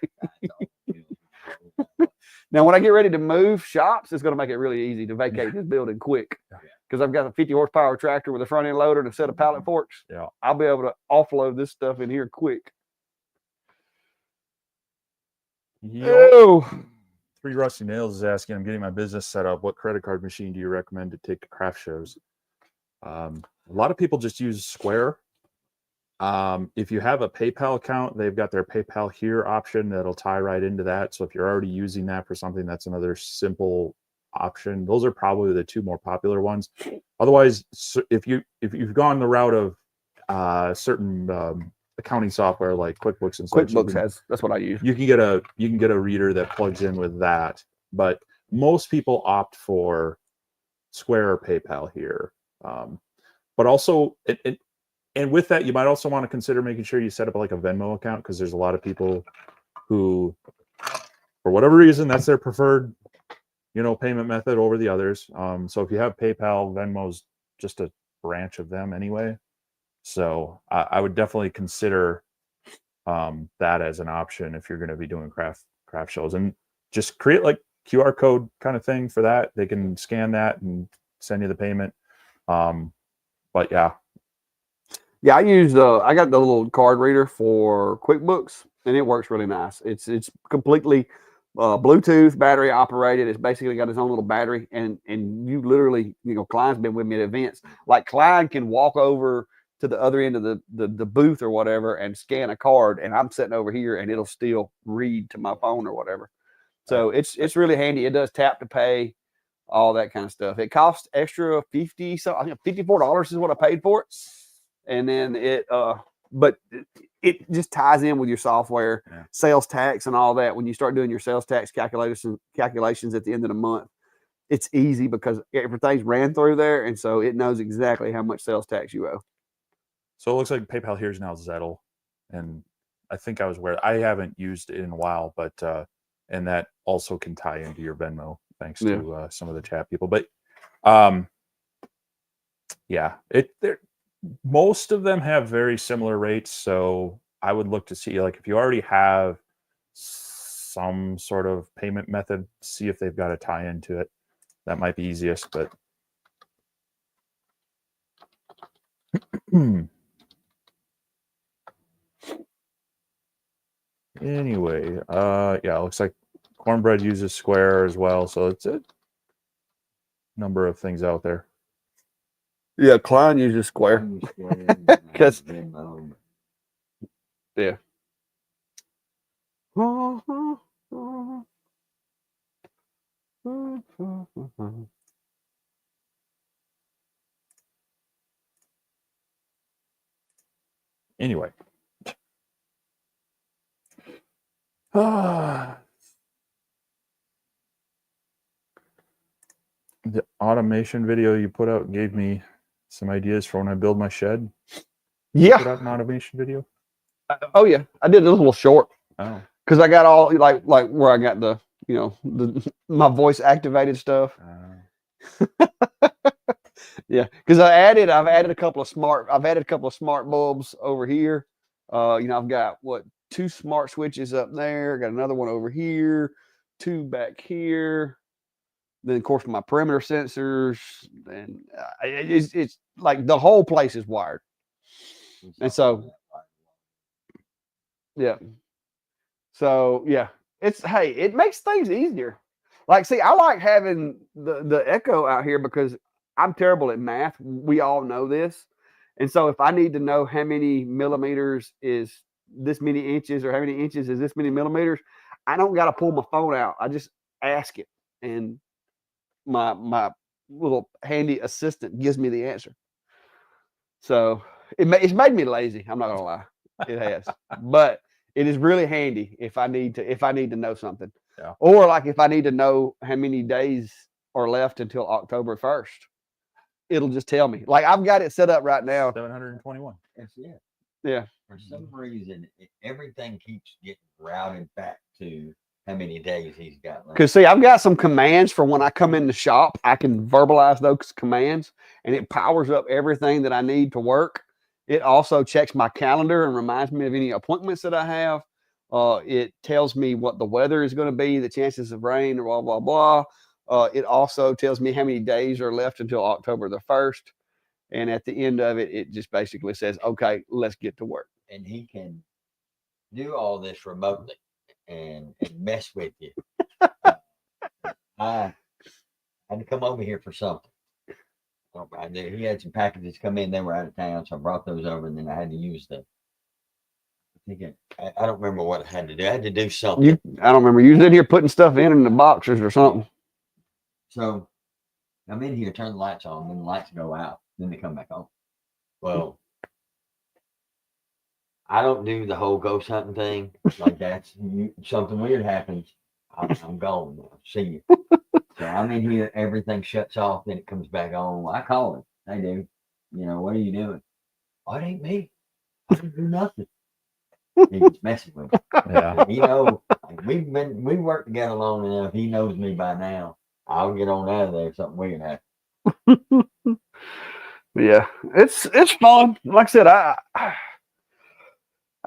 Now, when I get ready to move shops, it's going to make it really easy to vacate this building quick. Because I've got a 50 horsepower tractor with a front end loader and a set of pallet forks. Yeah, I'll be able to offload this stuff in here quick. Oh, Three Rusty Nails is asking, I'm getting my business set up. What credit card machine do you recommend to take to craft shows? A lot of people just use Square. If you have a PayPal account, they've got their PayPal here option that'll tie right into that. So if you're already using that for something, that's another simple option. Those are probably the two more popular ones. Otherwise, if you've gone the route of certain accounting software like QuickBooks and such, that's what I use. You can get a reader that plugs in with that, but most people opt for Square or PayPal here. But also, and with that, you might also want to consider making sure you set up like a Venmo account because there's a lot of people who, for whatever reason, that's their preferred, payment method over the others. So if you have PayPal, Venmo's just a branch of them anyway. So I would definitely consider that as an option if you're going to be doing craft shows, and just create like QR code kind of thing for that. They can scan that and send you the payment. But yeah, I use I got the little card reader for QuickBooks, and it works really nice. It's completely Bluetooth battery operated. It's basically got its own little battery, and you literally, Klein's been with me at events. Like Klein can walk over to the other end of the booth or whatever and scan a card, and I'm sitting over here and it'll still read to my phone or whatever. So it's really handy. It does tap to pay, all that kind of stuff. It costs extra I think $54 is what I paid for it. And then but it just ties in with your software, sales tax and all that. When you start doing your sales tax calculations at the end of the month, it's easy because everything's ran through there. And so it knows exactly how much sales tax you owe. So it looks like PayPal here is now Zettle. And I think I was aware, I haven't used it in a while, but, and that also can tie into your Venmo thanks to some of the chat people. But, yeah, most of them have very similar rates. So I would look to see, like, if you already have some sort of payment method, see if they've got a tie into it. That might be easiest, but anyway, yeah, it looks like Cornbread uses Square as well, so it's a number of things out there. Yeah, Klein uses Square. Because yeah. Anyway. The automation video you put out gave me some ideas for when I build my shed. Yeah. Put out an automation video? Oh yeah, I did a little short. Oh. Because I got all like where I got the my voice activated stuff. Yeah, because I've added a couple of smart bulbs over here. I've got 2 smart switches up there. Got another one over here, 2 back here. Then of course my perimeter sensors, and it's like the whole place is wired. And so, yeah. So yeah, it makes things easier. Like, see, I like having the Echo out here because I'm terrible at math. We all know this. And so if I need to know how many millimeters is this many inches or how many inches is this many millimeters, I don't got to pull my phone out. I just ask it. And my little handy assistant gives me the answer. So it's made me lazy. I'm not going to lie. It has. But it is really handy if I need to know something. Yeah. Or like if I need to know how many days are left until October 1st, it'll just tell me. Like I've got it set up right now. 721. That's it. Yeah. For some reason, everything keeps getting routed back to how many days he's got left. Because see, I've got some commands for when I come in the shop. I can verbalize those commands and it powers up everything that I need to work. It also checks my calendar and reminds me of any appointments that I have. It tells me what the weather is going to be, the chances of rain, or blah, blah, blah. It also tells me how many days are left until October the 1st. And at the end of it, it just basically says, okay, let's get to work. And he can do all this remotely and mess with you. I had to come over here for something. He had some packages come in. They were out of town, so I brought those over, and then I had to use them. I don't remember what I had to do. I had to do something. I don't remember. You was in here putting stuff in the boxes or something. So I'm in here, turn the lights on, then the lights go out, then they come back on. Well, I don't do the whole ghost hunting thing. Like that's something weird happens, I'm gone. See you. So I'm in here, everything shuts off, then it comes back on. Well, I call him. Hey, dude, what are you doing? Oh, it ain't me. I didn't do nothing. He's messing with me. Yeah. Like we worked together long enough. He knows me by now. I'll get on out of there if something weird happens. Yeah, it's fun. Like I said, I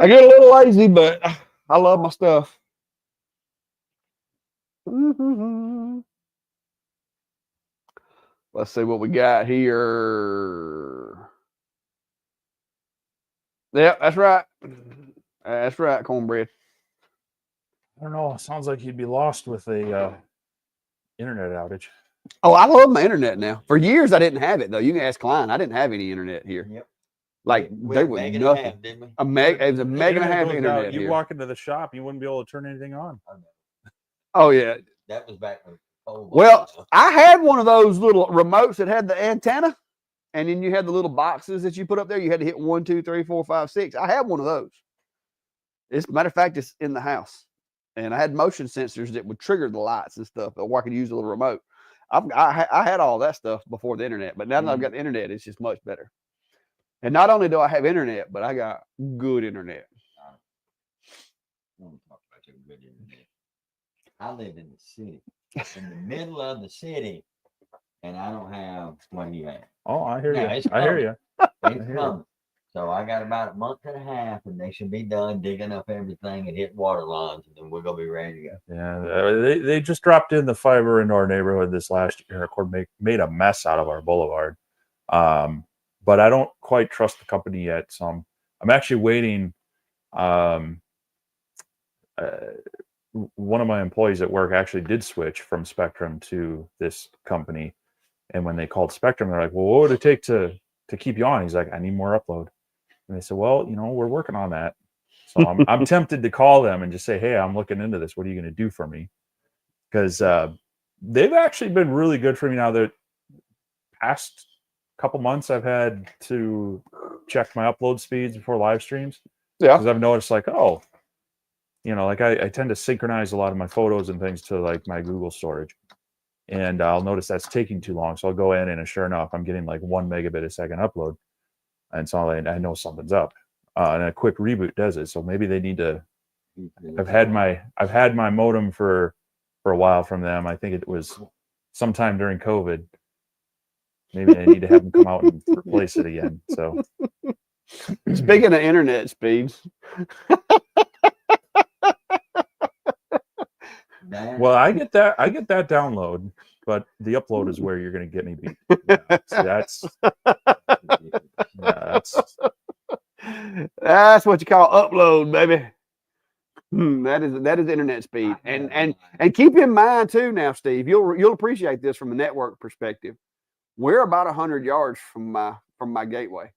get a little lazy, but I love my stuff. Let's see what we got here. Yeah, that's right. That's right, Cornbread. I don't know. Sounds like you'd be lost with a internet outage. Oh, I love my internet now. For years, I didn't have it, though. You can ask Klein. I didn't have any internet here. Yep. Like We they had were meg and a half, nothing. didn't we? It was a meg and a Internet half goes internet out, you here. walk into the shop, you wouldn't be able to turn anything on. Oh yeah. That was back when. Well, I had one of those little remotes that had the antenna, and then you had the little boxes that you put up there. You had to hit 1, 2, 3, 4, 5, 6. I had one of those. As a matter of fact, it's in the house, and I had motion sensors that would trigger the lights and stuff, or I could use a little remote. I had all that stuff before the internet, but now that I've got the internet, it's just much better. And not only do I have internet, but I got good internet. I want to talk about your good internet. I live in the city, in the middle of the city, and I don't have what you have. Oh, I hear No, you. it's I hear you. It's coming. So I got about a month and a half, and they should be done digging up everything and hitting water lines, and then we're gonna be ready to go. Yeah, they just dropped in the fiber into our neighborhood this last year. Of course, made a mess out of our boulevard. But I don't quite trust the company yet, so I'm actually waiting. One of my employees at work actually did switch from Spectrum to this company, and when they called Spectrum, they're like, "Well, what would it take to keep you on?" He's like, "I need more upload." And they said, "Well, we're working on that." So I'm tempted to call them and just say, "Hey, I'm looking into this. What are you going to do for me?" Because they've actually been really good for me now. The past couple months, I've had to check my upload speeds before live streams. Yeah. Because I've noticed, like, like I tend to synchronize a lot of my photos and things to like my Google storage. And I'll notice that's taking too long. So I'll go in and sure enough, I'm getting like 1 megabit a second upload. And so I know something's up. And a quick reboot does it. So maybe they need to. I've had my modem for a while from them. I think it was sometime during COVID. Maybe I need to have them come out and replace it again. So Speaking of internet speeds, well, I get that download, but the upload is where you're going to get me beat. Yeah, so that's what you call upload, baby. That is internet speed, and keep in mind too, now, Steve, you'll appreciate this from a network perspective. We're about 100 yards from my gateway,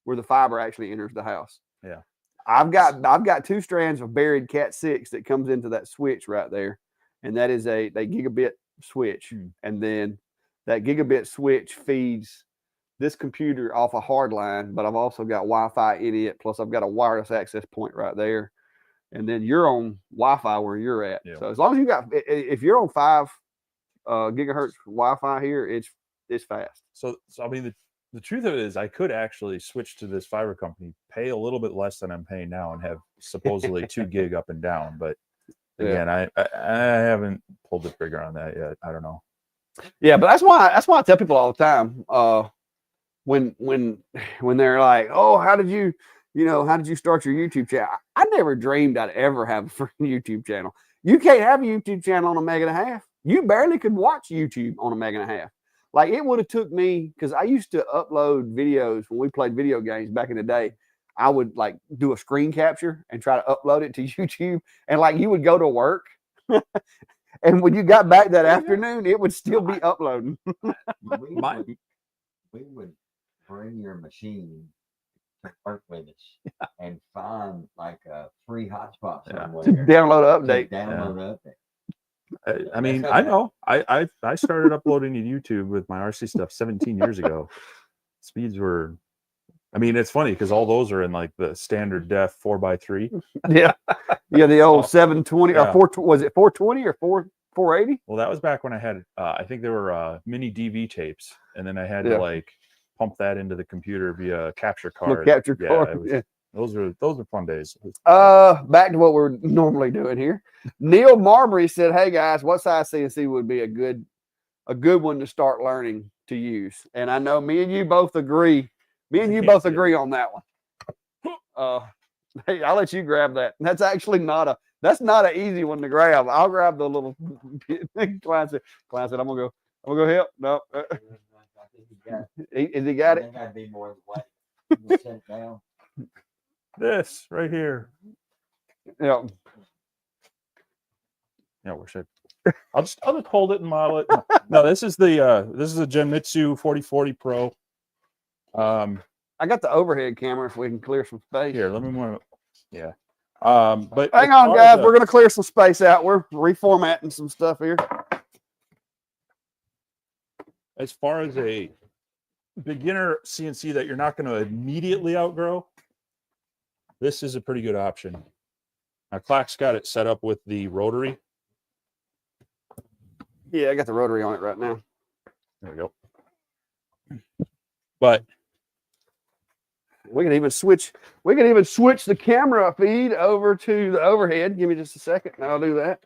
where the fiber actually enters the house. Yeah, I've got 2 strands of buried Cat 6 that comes into that switch right there, and that is a gigabit switch, and then that gigabit switch feeds this computer off a hard line, but I've also got Wi-Fi in it. Plus, I've got a wireless access point right there, and then you're on Wi-Fi where you're at. Yeah. So as long as if you're on 5 gigahertz Wi-Fi here, it's fast. So I mean, the truth of it is, I could actually switch to this fiber company, pay a little bit less than I'm paying now, and have supposedly 2 gig up and down. But again, I haven't pulled the trigger on that yet. I don't know. Yeah, but that's why I tell people all the time. When they're like, "Oh, how did you start your YouTube channel?" I never dreamed I'd ever have a freaking YouTube channel. You can't have a YouTube channel on a meg and a half. You barely could watch YouTube on a meg and a half. Like, it would have took me, because I used to upload videos when we played video games back in the day. I would like do a screen capture and try to upload it to YouTube, and like you would go to work. And when you got back that afternoon, it would still be uploading. We would bring your machine to work with us and find like a free hotspot somewhere. To download an update. I mean, I know. I started uploading to YouTube with my RC stuff 17 years ago. Speeds were, I mean, it's funny because all those are in like the standard def 4x3. Yeah, the old 720 or 4. Was it 420 or 480? Well, that was back when I had, I think there were mini DV tapes, and then I had to like pump that into the computer via capture card. Yeah. Those are fun days. Back to what we're normally doing here. Neil Marbury said, "Hey guys, what size CNC would be a good one to start learning to use?" And I know me and you both agree. On that one. Hey, I'll let you grab that. That's actually not an easy one to grab. I'll grab the little client said, "I'm gonna go help." No. Has he got it? That'd be more than what. Set it down. This right here. Yeah. Yeah, where should I'll just hold it and model it. No, this is a Genmitsu 4040 Pro. I got the overhead camera if we can clear some space. Here, let me more. Yeah. But Hang as on, far guys. as We're gonna clear some space out. We're reformatting some stuff here. as far as a beginner CNC that you're not going to immediately outgrow, this is a pretty good option. Now, Clack's got it set up with the rotary. Yeah, I got the rotary on it right now. There we go. But We can even switch. We can even switch the camera feed over to the overhead. Give me just a second, and I'll do that.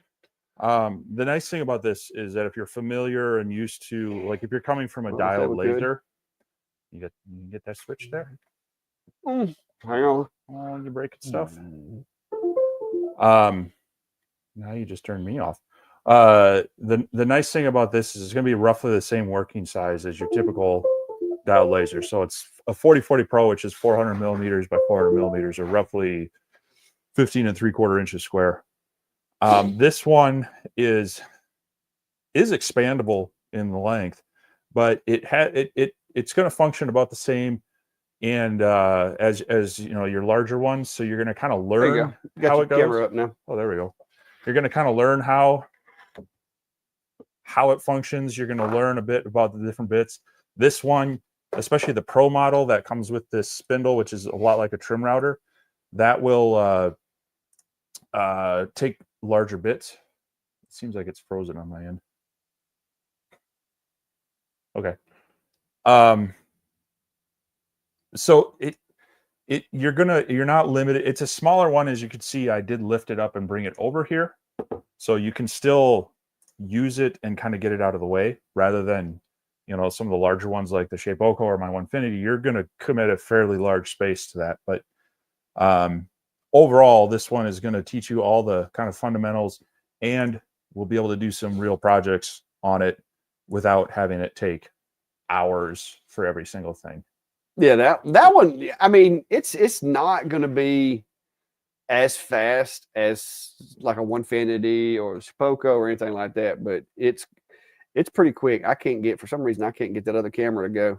the nice thing about this is that if you're familiar and used to, like, if you're coming from a Okay, dialed we're good. laser, you get that switch there. Hang on. Oh, you're breaking stuff. Now you just turned me off. The nice thing about this is it's going to be roughly the same working size as your typical dialed laser. So it's a 4040 Pro, which is 400 millimeters by 400 millimeters, or roughly 15 3/4 inches square. This one is expandable in the length, but it's going to function about the same and as you know, your larger ones. So you're going to kind of There you learn go. Got how your it goes. camera up now. Oh, there we go. You're going to kind of learn how it functions. You're going to learn a bit about the different bits. This one, especially the Pro model that comes with this spindle, which is a lot like a trim router, that will take larger bits. It seems like it's frozen on my end. Okay. So you're not limited. It's a smaller one, as you can see. I did lift it up and bring it over here, so you can still use it and kind of get it out of the way, rather than, you know, some of the larger ones like the Shapeoko or my Onefinity. You're going to commit a fairly large space to that, but overall, this one is going to teach you all the kind of fundamentals, and we'll be able to do some real projects on it without having it take hours for every single thing. Yeah, that one. I mean, it's not going to be as fast as like a Onefinity or a Shapeoko or anything like that, but it's pretty quick. For some reason I can't get that other camera to go.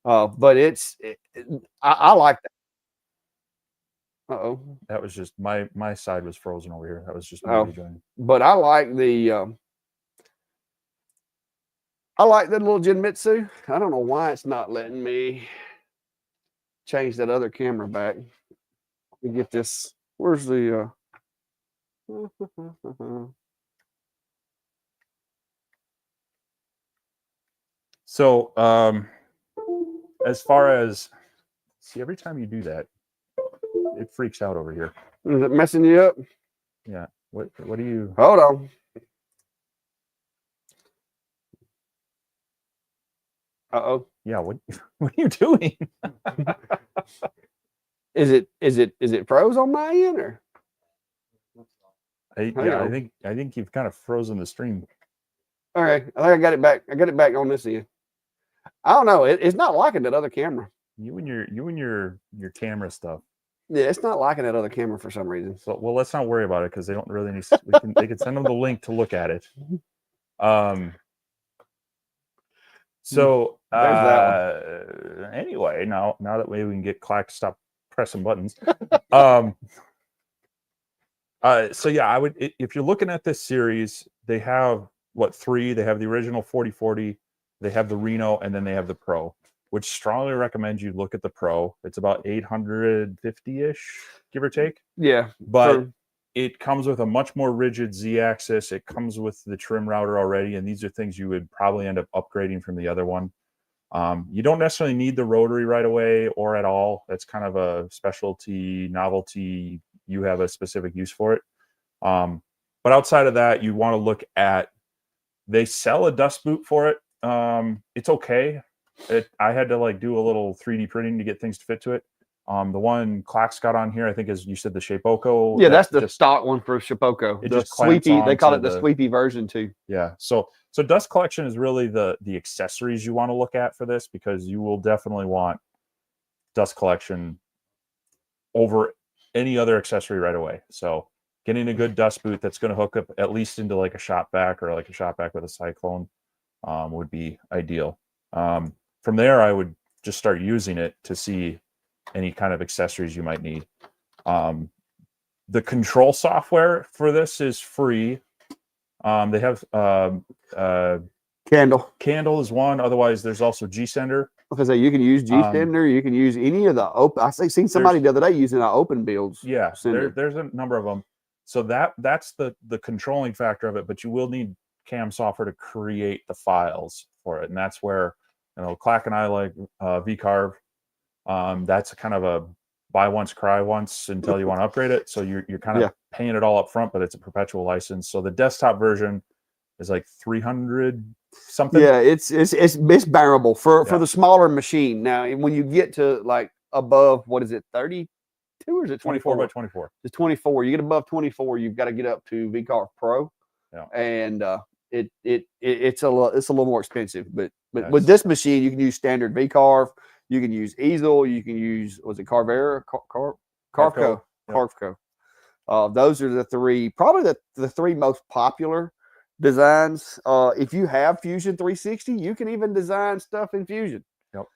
But I like that. Uh-oh. That was just my side was frozen over here. That was just me Oh. rejoining. But I like the little Genmitsu. I don't know why it's not letting me change that other camera back. Let me get this. Where's the So as far as, see, every time you do that, it freaks out over here. is it messing you up? Yeah. What do you? Hold on. Uh-oh. Yeah. What are you doing? Is it froze on my end or? I think you've kind of frozen the stream. All right, I think I got it back. I got it back on this end. I don't know. It's not liking that other camera. You and your camera stuff. Yeah, it's not liking that other camera for some reason. So, well, let's not worry about it, because they don't really need. They can send them the link to look at it. So anyway, now that way we can get Clack to stop pressing buttons. So yeah, I would, if you're looking at this series, they have three. They have the original 4040, they have the Reno, and then they have the Pro, which strongly recommend you look at the Pro. It's about 850-ish, give or take. Yeah, but it comes with a much more rigid Z-axis. It comes with the trim router already, and these are things you would probably end up upgrading from the other one. You don't necessarily need the rotary right away or at all. That's kind of a specialty novelty. You have a specific use for it. But outside of that, you want to look at, they sell a dust boot for it. It's okay. I had to do a little 3D printing to get things to fit to it. The one Clack's got on here, I think, is, you said, the Shapeoko. Yeah, that's the stock one for Shapeoko. It The just clamps sweepy, they call it onto the sweepy version too. Yeah. So dust collection is really the accessories you want to look at for this, because you will definitely want dust collection over any other accessory right away. So getting a good dust boot that's going to hook up at least into like a shop vac, or like a shop vac with a cyclone, would be ideal. From there, I would just start using it to see any kind of accessories you might need. The control software for this is free. They have Candle is one. Otherwise, there's also GSender. Because you can use GSender, you can use any of the open. I seen somebody the other day using our open builds. Yeah, there's a number of them. So that's the controlling factor of it. But you will need CAM software to create the files for it, and that's where Clack and I like VCarve. That's kind of a buy once, cry once until you want to upgrade it. So you're kind of paying it all up front, but it's a perpetual license. So the desktop version is like 300 something. Yeah, it's bearable for the smaller machine. Now, when you get to like above, what is it, 32 or is it 24 by 24? It's 24. You get above 24, you've got to get up to VCarve Pro. Yeah. And it's a little more expensive. But with this machine, you can use standard VCarve. You can use easel. You can use, was it Carvera? Carveco. Carveco. Those are the three, probably the three most popular designs. If you have Fusion 360, you can even design stuff in Fusion. Yep.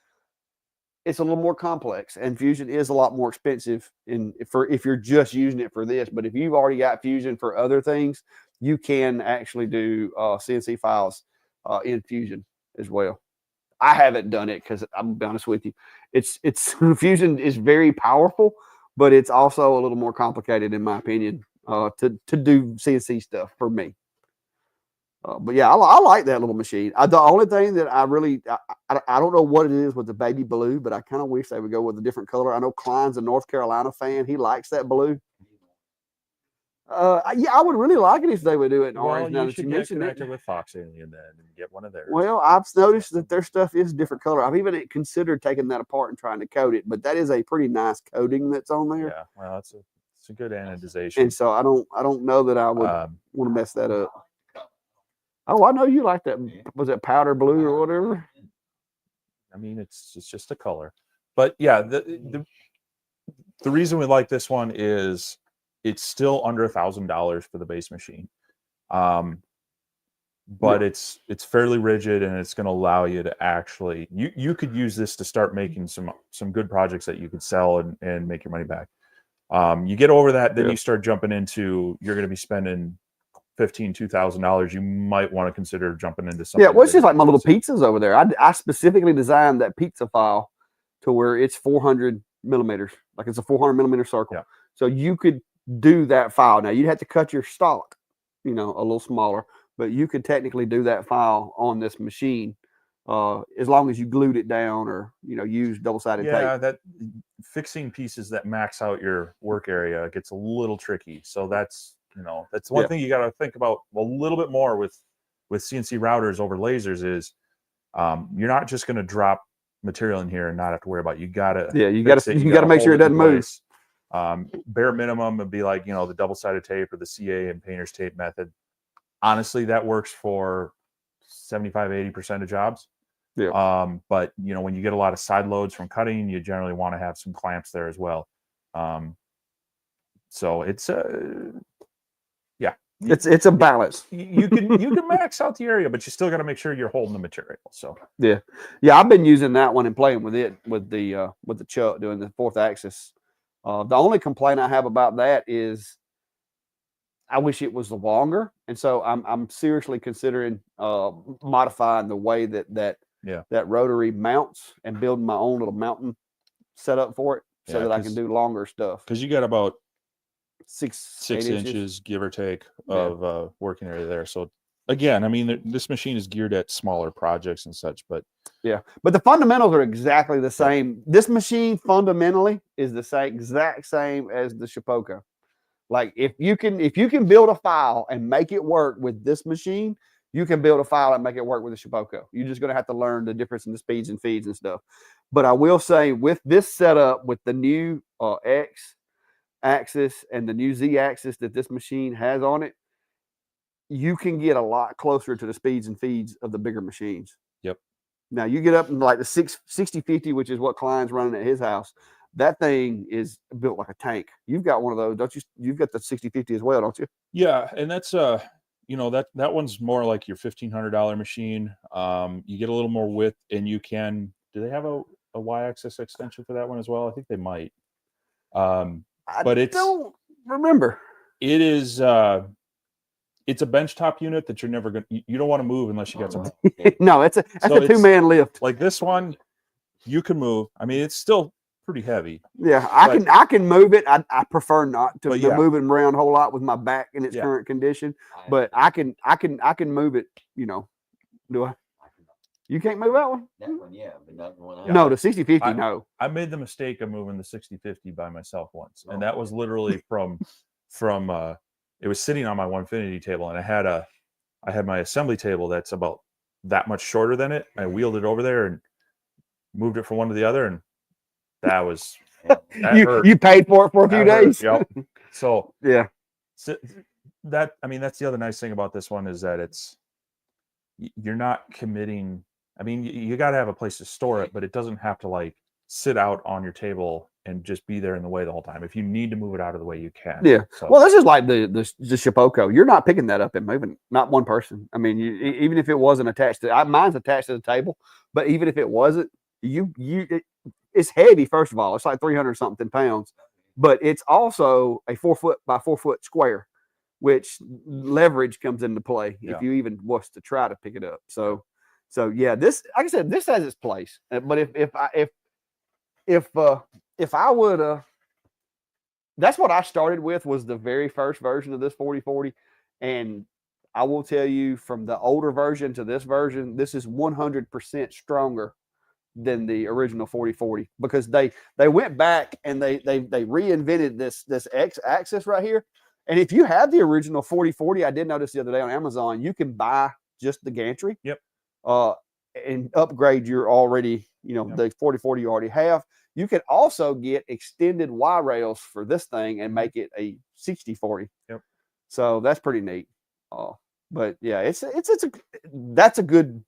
It's a little more complex, and Fusion is a lot more expensive if you're just using it for this. But if you've already got Fusion for other things, you can actually do CNC files in Fusion as well. I haven't done it because I'm gonna be honest with you, it's Fusion is very powerful, but it's also a little more complicated in my opinion to do CNC stuff for me. But yeah, I like that little machine. The only thing that I don't know what it is with the baby blue, but I kind of wish they would go with a different color. I know Klein's a North Carolina fan. He likes that blue. Yeah, I would really like it if they would do it in orange. Now you that should you get mentioned connected it. with Fox Alien then and get one of theirs. Well, I've noticed that their stuff is different color. I've even considered taking that apart and trying to coat it, but that is a pretty nice coating that's on there. Yeah, well, it's a good anodization. And so I don't know that I would want to mess that up. Oh, I know you like that. Was it powder blue or whatever? I mean, it's just a color. But yeah, the reason we like this one is it's still under $1,000 for the base machine. But it's fairly rigid, and it's going to allow you to actually you could use this to start making some good projects that you could sell and make your money back. You get over that, then you start jumping into, you're going to be spending $2,000. You might want to consider jumping into something. Yeah, well, it's just like my little pizzas over there. I specifically designed that pizza file to where it's 400 millimeters, like it's a 400 millimeter circle. Yeah. So you could do that file. Now you'd have to cut your stock, a little smaller, but you could technically do that file on this machine as long as you glued it down or use double-sided tape. Yeah, that fixing pieces that max out your work area gets a little tricky. So that's one thing you got to think about a little bit more with CNC routers over lasers is you're not just going to drop material in here and not have to worry about it. You got to make sure it doesn't move. Bare minimum would be like the double-sided tape or the CA and painter's tape method. Honestly, that works for 75-80% of jobs. Yeah. But when you get a lot of side loads from cutting, you generally want to have some clamps there as well. So it's it's a balance. You can max out the area, but you still got to make sure you're holding the material. So yeah, I've been using that one and playing with it with the chuck doing the 4th axis. The only complaint I have about that is I wish it was longer, and so I'm seriously considering modifying the way that rotary mounts and building my own little mountain setup for it so that I can do longer stuff. Because you got about 6 inches, give or take, of working area there. So again, I mean, this machine is geared at smaller projects and such, but but the fundamentals are exactly the same. This machine fundamentally is the exact same as the Shapeoko. Like if you can build a file and make it work with this machine, you can build a file and make it work with the Shapeoko. You're just going to have to learn the difference in the speeds and feeds and stuff. But I will say with this setup, with the new X axis and the new Z axis that this machine has on it, you can get a lot closer to the speeds and feeds of the bigger machines. Yep. Now you get up in like the 6050, which is what Klein's running at his house. That thing is built like a tank. You've got one of those, don't you? You've got the 6050 as well, don't you? Yeah, and that's that one's more like your $1,500 machine. You get a little more width, and you can. Do they have a a y-axis extension for that one as well? I think they might. I But it's don't remember. it is it's a benchtop unit that you're never gonna you don't want to move unless you got some. No, that's a So it's- 2-man lift. Like this one, you can move. I mean, it's still pretty heavy. Yeah, but- I can move it. I prefer not to But yeah. move it around a whole lot with my back in its Yeah. current condition. But I can move it. You know, do I? You can't move that one? That one, yeah, but not the one I No, the 60/50. No. I made the mistake of moving the 60/50 by myself once, and that was literally from it was sitting on my Onefinity table, and I had my assembly table that's about that much shorter than it. I wheeled it over there and moved it from one to the other, and that was that hurt. You paid for it for a few That hurt, days. Yep. So Yeah. that I mean, that's the other nice thing about this one is that you're not committing. I mean, you got to have a place to store it, but it doesn't have to like sit out on your table and just be there in the way the whole time. If you need to move it out of the way, you can. Yeah. So, Well, this is like the Shipoko. You're not picking that up and moving. Not one person. I mean, even if it wasn't attached to, mine's attached to the table. But even if it wasn't, it's heavy. First of all, it's like 300 something pounds. But it's also a 4 foot by 4 foot square, which leverage comes into play Yeah. if you even was to try to pick it up. So yeah, this, like I said, this has its place. But if I would that's what I started with, was the very first version of this 4040. And I will tell you, from the older version to this version, this is 100% stronger than the original 4040, because they went back and they reinvented this X axis right here. And if you have the original 4040, I did notice the other day on Amazon, you can buy just the gantry. Yep. And upgrade your already, the 4040 you already have. You can also get extended Y rails for this thing and make it a 6040. Yep. So that's pretty neat. But yeah, that's a good,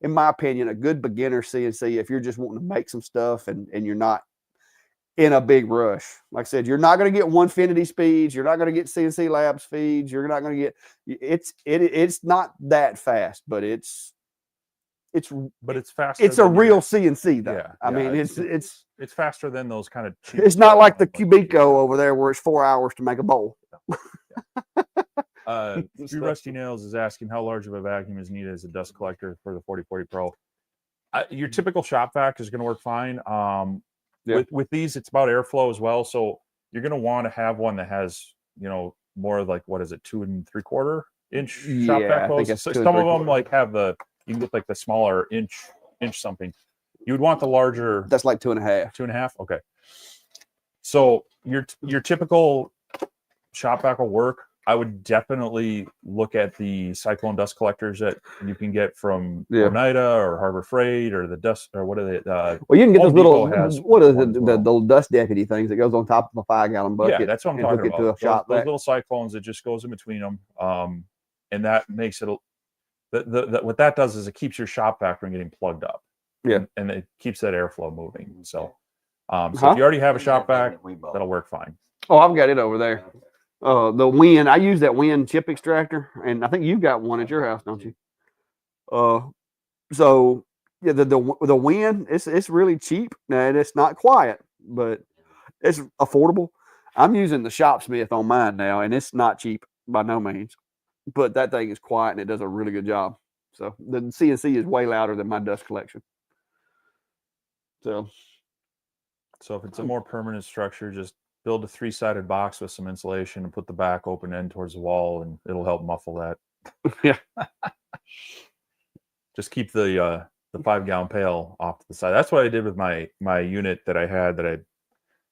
in my opinion, a good beginner CNC if you're just wanting to make some stuff and you're not in a big rush. Like I said, you're not going to get Onefinity speeds. You're not going to get CNC Labs feeds. You're not going to get it's not that fast, but it's faster. It's a than your- real CNC though. Yeah, I mean, it's It's faster than those kind of cheap. it's not like the Cubico over there where it's 4 hours to make a bowl. Three Rusty Nails is asking how large of a vacuum is needed as a dust collector for the 4040 Pro. Your typical shop vac is going to work fine. With these, it's about airflow as well. So you're going to want to have one that has, more like, what is it, 2 3/4 inch shop vac hose. So some of them like have you can get like the smaller inch something. You would want the larger. That's like 2.5. 2.5. Okay. So your typical shop vac will work. I would definitely look at the Cyclone dust collectors that you can get from Oneida or Harbor Freight or the dust or what are they? Well, you can get Home those little, Depot has what is one it, as well. the dust deputy things that goes on top of a 5-gallon bucket. Yeah, that's what I'm and talking hook it to about. a shop Those vac. little cyclones that just goes in between them, and that makes it. What that does is it keeps your shop vac from getting plugged up. Yeah, and it keeps that airflow moving. So, if you already have a shop vac, that'll work fine. Oh, I've got it over there. The Win, I use that Win chip extractor, and I think you've got one at your house, don't you? So yeah, the Win, it's really cheap and it's not quiet, but it's affordable. I'm using the Shopsmith on mine now, and it's not cheap by no means, but that thing is quiet and it does a really good job. So the CNC is way louder than my dust collection. So if it's a more permanent structure, just build a 3-sided box with some insulation and put the back open end towards the wall, and it'll help muffle that. Yeah. Just keep the 5-gallon pail off to the side. That's what I did with my unit that I had.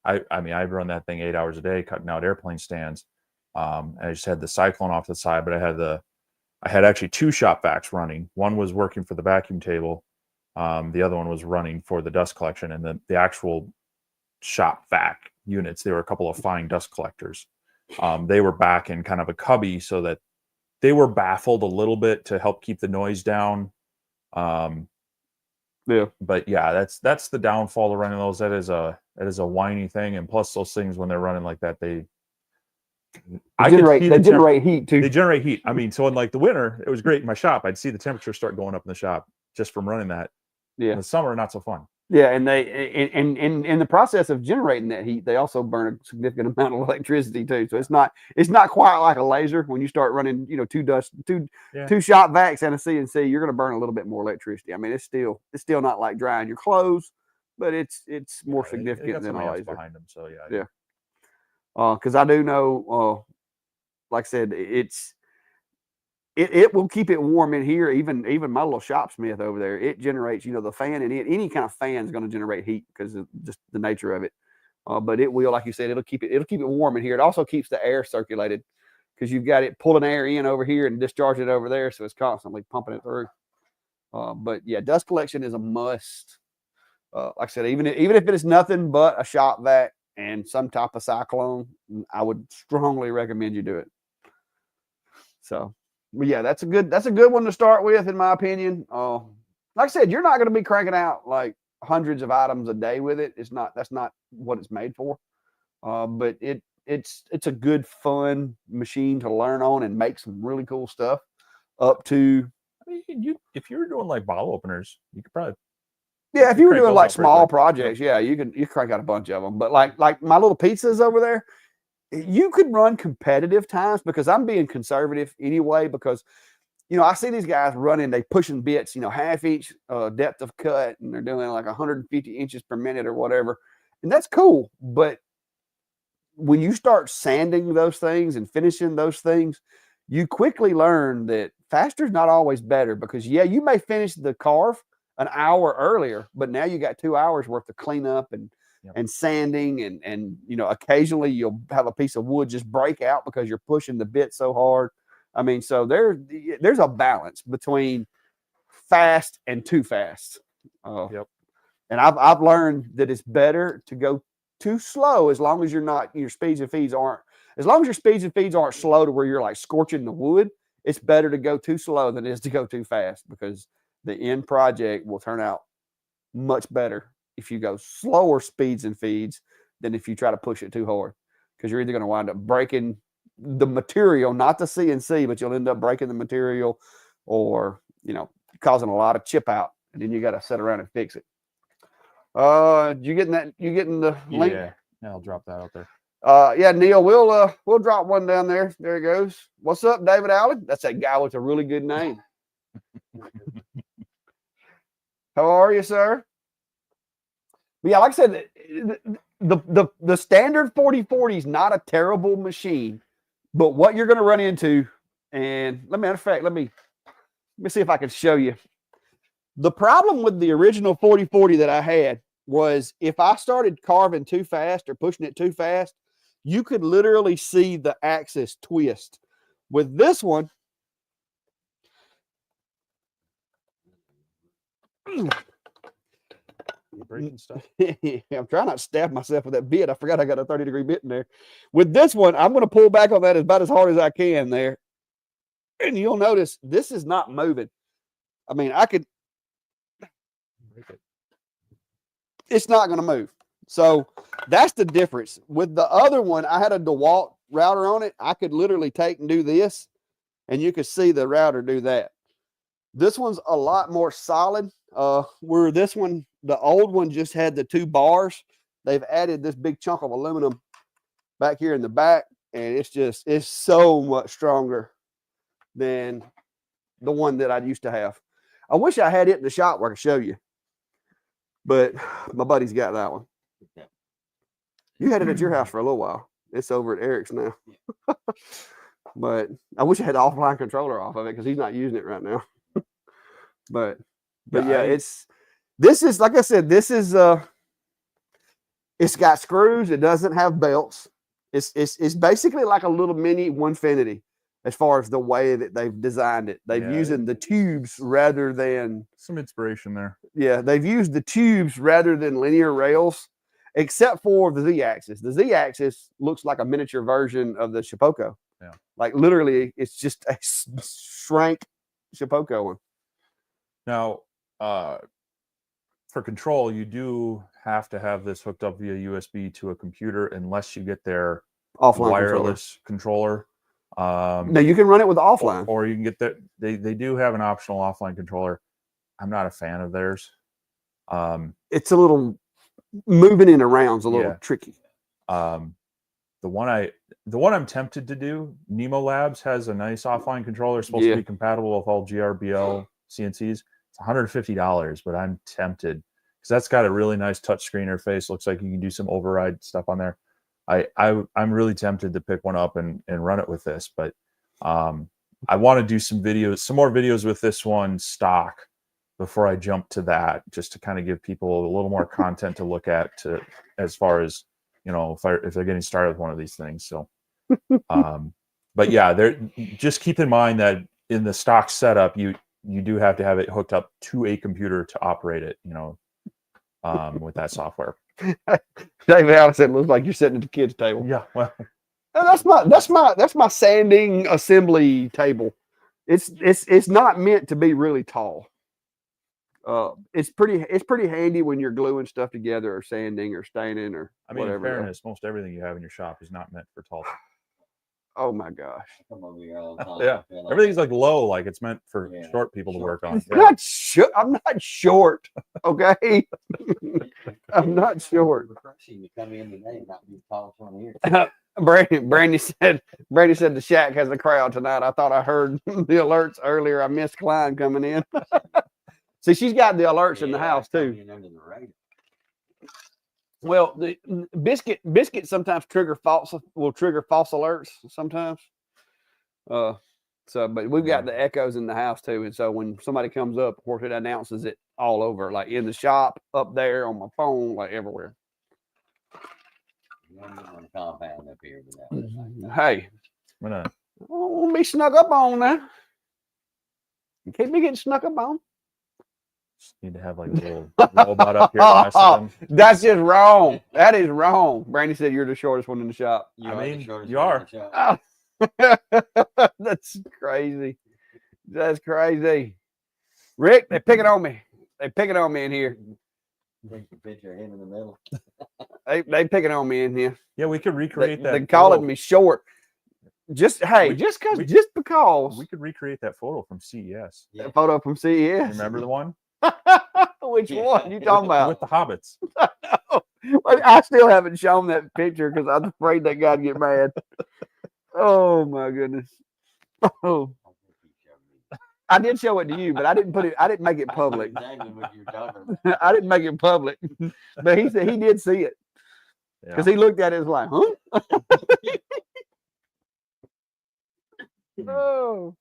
I mean, I run that thing 8 hours a day, cutting out airplane stands. And I just had the Cyclone off to the side, but I had actually 2 shop vacs running. One was working for the vacuum table. The other one was running for the dust collection, and the actual shop vac units, they were a couple of fine dust collectors. They were back in kind of a cubby so that they were baffled a little bit to help keep the noise down. But yeah, that's the downfall of running those. That is a whiny thing, and plus those things when they're running like that, they generate heat too. They generate heat. I mean, so in like the winter, it was great in my shop. I'd see the temperature start going up in the shop just from running that. Yeah. In the summer, not so fun. Yeah, and in the process of generating that heat, they also burn a significant amount of electricity too. So it's not quite like a laser. When you start running, you know, two shot vacs and a CNC, you're going to burn a little bit more electricity. I mean, it's still not like drying your clothes, but it's more significant than a laser behind them. So yeah. Because I do know, like I said, it will keep it warm in here. Even my little shopsmith over there, it generates, you know, the fan in it. Any kind of fan is going to generate heat because of just the nature of it. But it will, like you said, it'll keep it warm in here. It also keeps the air circulated because you've got it pulling air in over here and discharging it over there, so it's constantly pumping it through. But yeah, dust collection is a must. Like I said, even if it is nothing but a shop vac and some type of cyclone, I would strongly recommend you do it. So. But yeah, that's a good one to start with, in my opinion. Like I said, you're not going to be cranking out like hundreds of items a day with it. That's not what it's made for. But it's a good, fun machine to learn on and make some really cool stuff. Up to, I mean, if you were doing like bottle openers, you could probably. Yeah, if you were doing like small projects, yeah, you crank out a bunch of them. But like my little pizzas over there, you could run competitive times because I'm being conservative anyway, because, you know, I see these guys running, they pushing bits, you know, half inch depth of cut, and they're doing like 150 inches per minute or whatever. And that's cool. But when you start sanding those things and finishing those things, you quickly learn that faster is not always better, because yeah, you may finish the carve an hour earlier, but now you got 2 hours worth of cleanup and sanding, and you know, occasionally you'll have a piece of wood just break out because you're pushing the bit so hard. I mean, so there's a balance between fast and too fast. And I've learned that it's better to go too slow as long as your speeds and feeds aren't slow to where you're like scorching the wood. It's better to go too slow than it is to go too fast, because the end project will turn out much better if you go slower speeds and feeds than if you try to push it too hard, because you're either going to wind up breaking the material, not the CNC, but you'll end up breaking the material, or, you know, causing a lot of chip out, and then you got to sit around and fix it. You getting the link? Yeah, I'll drop that out there. Yeah, Neil, we'll drop one down there. There it goes. What's up, David Allen? That's that guy with a really good name. How are you, sir? But yeah, like I said, the standard 4040 is not a terrible machine, but what you're going to run into, and matter of fact, let me see if I can show you. The problem with the original 4040 that I had was if I started carving too fast or pushing it too fast, you could literally see the axis twist. With this one, breaking stuff. I'm trying not to stab myself with that bit. I forgot I got a 30-degree bit in there. With this one, I'm going to pull back on that about as hard as I can there. And you'll notice this is not moving. I mean, I could. It's not going to move. So that's the difference. With the other one, I had a DeWalt router on it. I could literally take and do this, and you could see the router do that. This one's a lot more solid. Where this one, the old one just had the 2 bars. They've added this big chunk of aluminum back here in the back, and it's so much stronger than the one that I used to have. I wish I had it in the shop where I could show you, but my buddy's got that one. You had it at your house for a little while. It's over at Eric's now. But I wish I had the offline controller off of it because he's not using it right now. But yeah, this is like I said, it's got screws. It doesn't have belts. It's basically like a little mini Onefinity as far as the way that they've designed it. They've using the tubes rather than some inspiration there. Yeah, they've used the tubes rather than linear rails, except for the Z-axis. The Z-axis looks like a miniature version of the Shipoko. Yeah, like literally, it's just a shrank Shipoko one. Now, for control, you do have to have this hooked up via USB to a computer unless you get their offline wireless controller. No, you can run it with offline. Or you can get that. They do have an optional offline controller. I'm not a fan of theirs. It's a little moving in around's a little Yeah. tricky. The one I'm tempted to do, Nemo Labs has a nice offline controller, supposed to Yeah. be compatible with all GRBL CNCs. It's $150, but I'm tempted because that's got a really nice touchscreen interface. Looks like you can do some override stuff on there. I'm really tempted to pick one up and run it with this, but I want to do some more videos with this one stock before I jump to that, just to kind of give people a little more content to look at as far as, you know, if they're getting started with one of these things. So, but yeah, just keep in mind that in the stock setup, you do have to have it hooked up to a computer to operate it, you know, with that software. David Allison, it looks like you're sitting at the kids' table. Yeah, well, That's my sanding assembly table. It's not meant to be really tall. It's pretty handy when you're gluing stuff together or sanding or staining or I mean, whatever. in fairness, most everything you have in your shop is not meant for tall. Oh my gosh. Come over here all the time. Yeah, I feel like- everything's like low, like it's meant for Yeah. short people to work on. I'm not short. I'm not short. Okay. I'm not short. Refreshing to come in today and not be tall from here. Brandy said the shack has a crowd tonight. I thought I heard the alerts earlier. I missed Klein coming in. See, she's got the alerts in the house too. In under the radar. Well, the biscuit sometimes will trigger false alerts sometimes. But we've got the echoes in the house too, and so when somebody comes up, of course, it announces it all over, like in the shop, up there, on my phone, like everywhere. You don't want to compound up here with that. Hey, I'm gonna I don't want to be snuck up on now. You can't be getting snuck up on. just need to have like a little robot up here to mess with them. That's just wrong. That is wrong. Brandy said you're the shortest one in the shop. You I are the mean, shortest you one in are. the shop. That's crazy. That's crazy. Rick, they picking on me. They picking on me in here. Take the picture of him in the middle. They picking on me in here. Yeah, we could recreate that. They calling photo. me short. Just We- just we- because. We could recreate that photo from CES. That photo from CES. Remember the one Which Yeah. one you talking about? with the hobbits? I still haven't shown that picture because I'm afraid that guy'd get mad. Oh my goodness. Oh, I did show it to you, but I didn't make it public. Exactly what you're talking about. I didn't make it public. But he said he did see it. Yeah. Because he looked at it and was like, huh? Oh.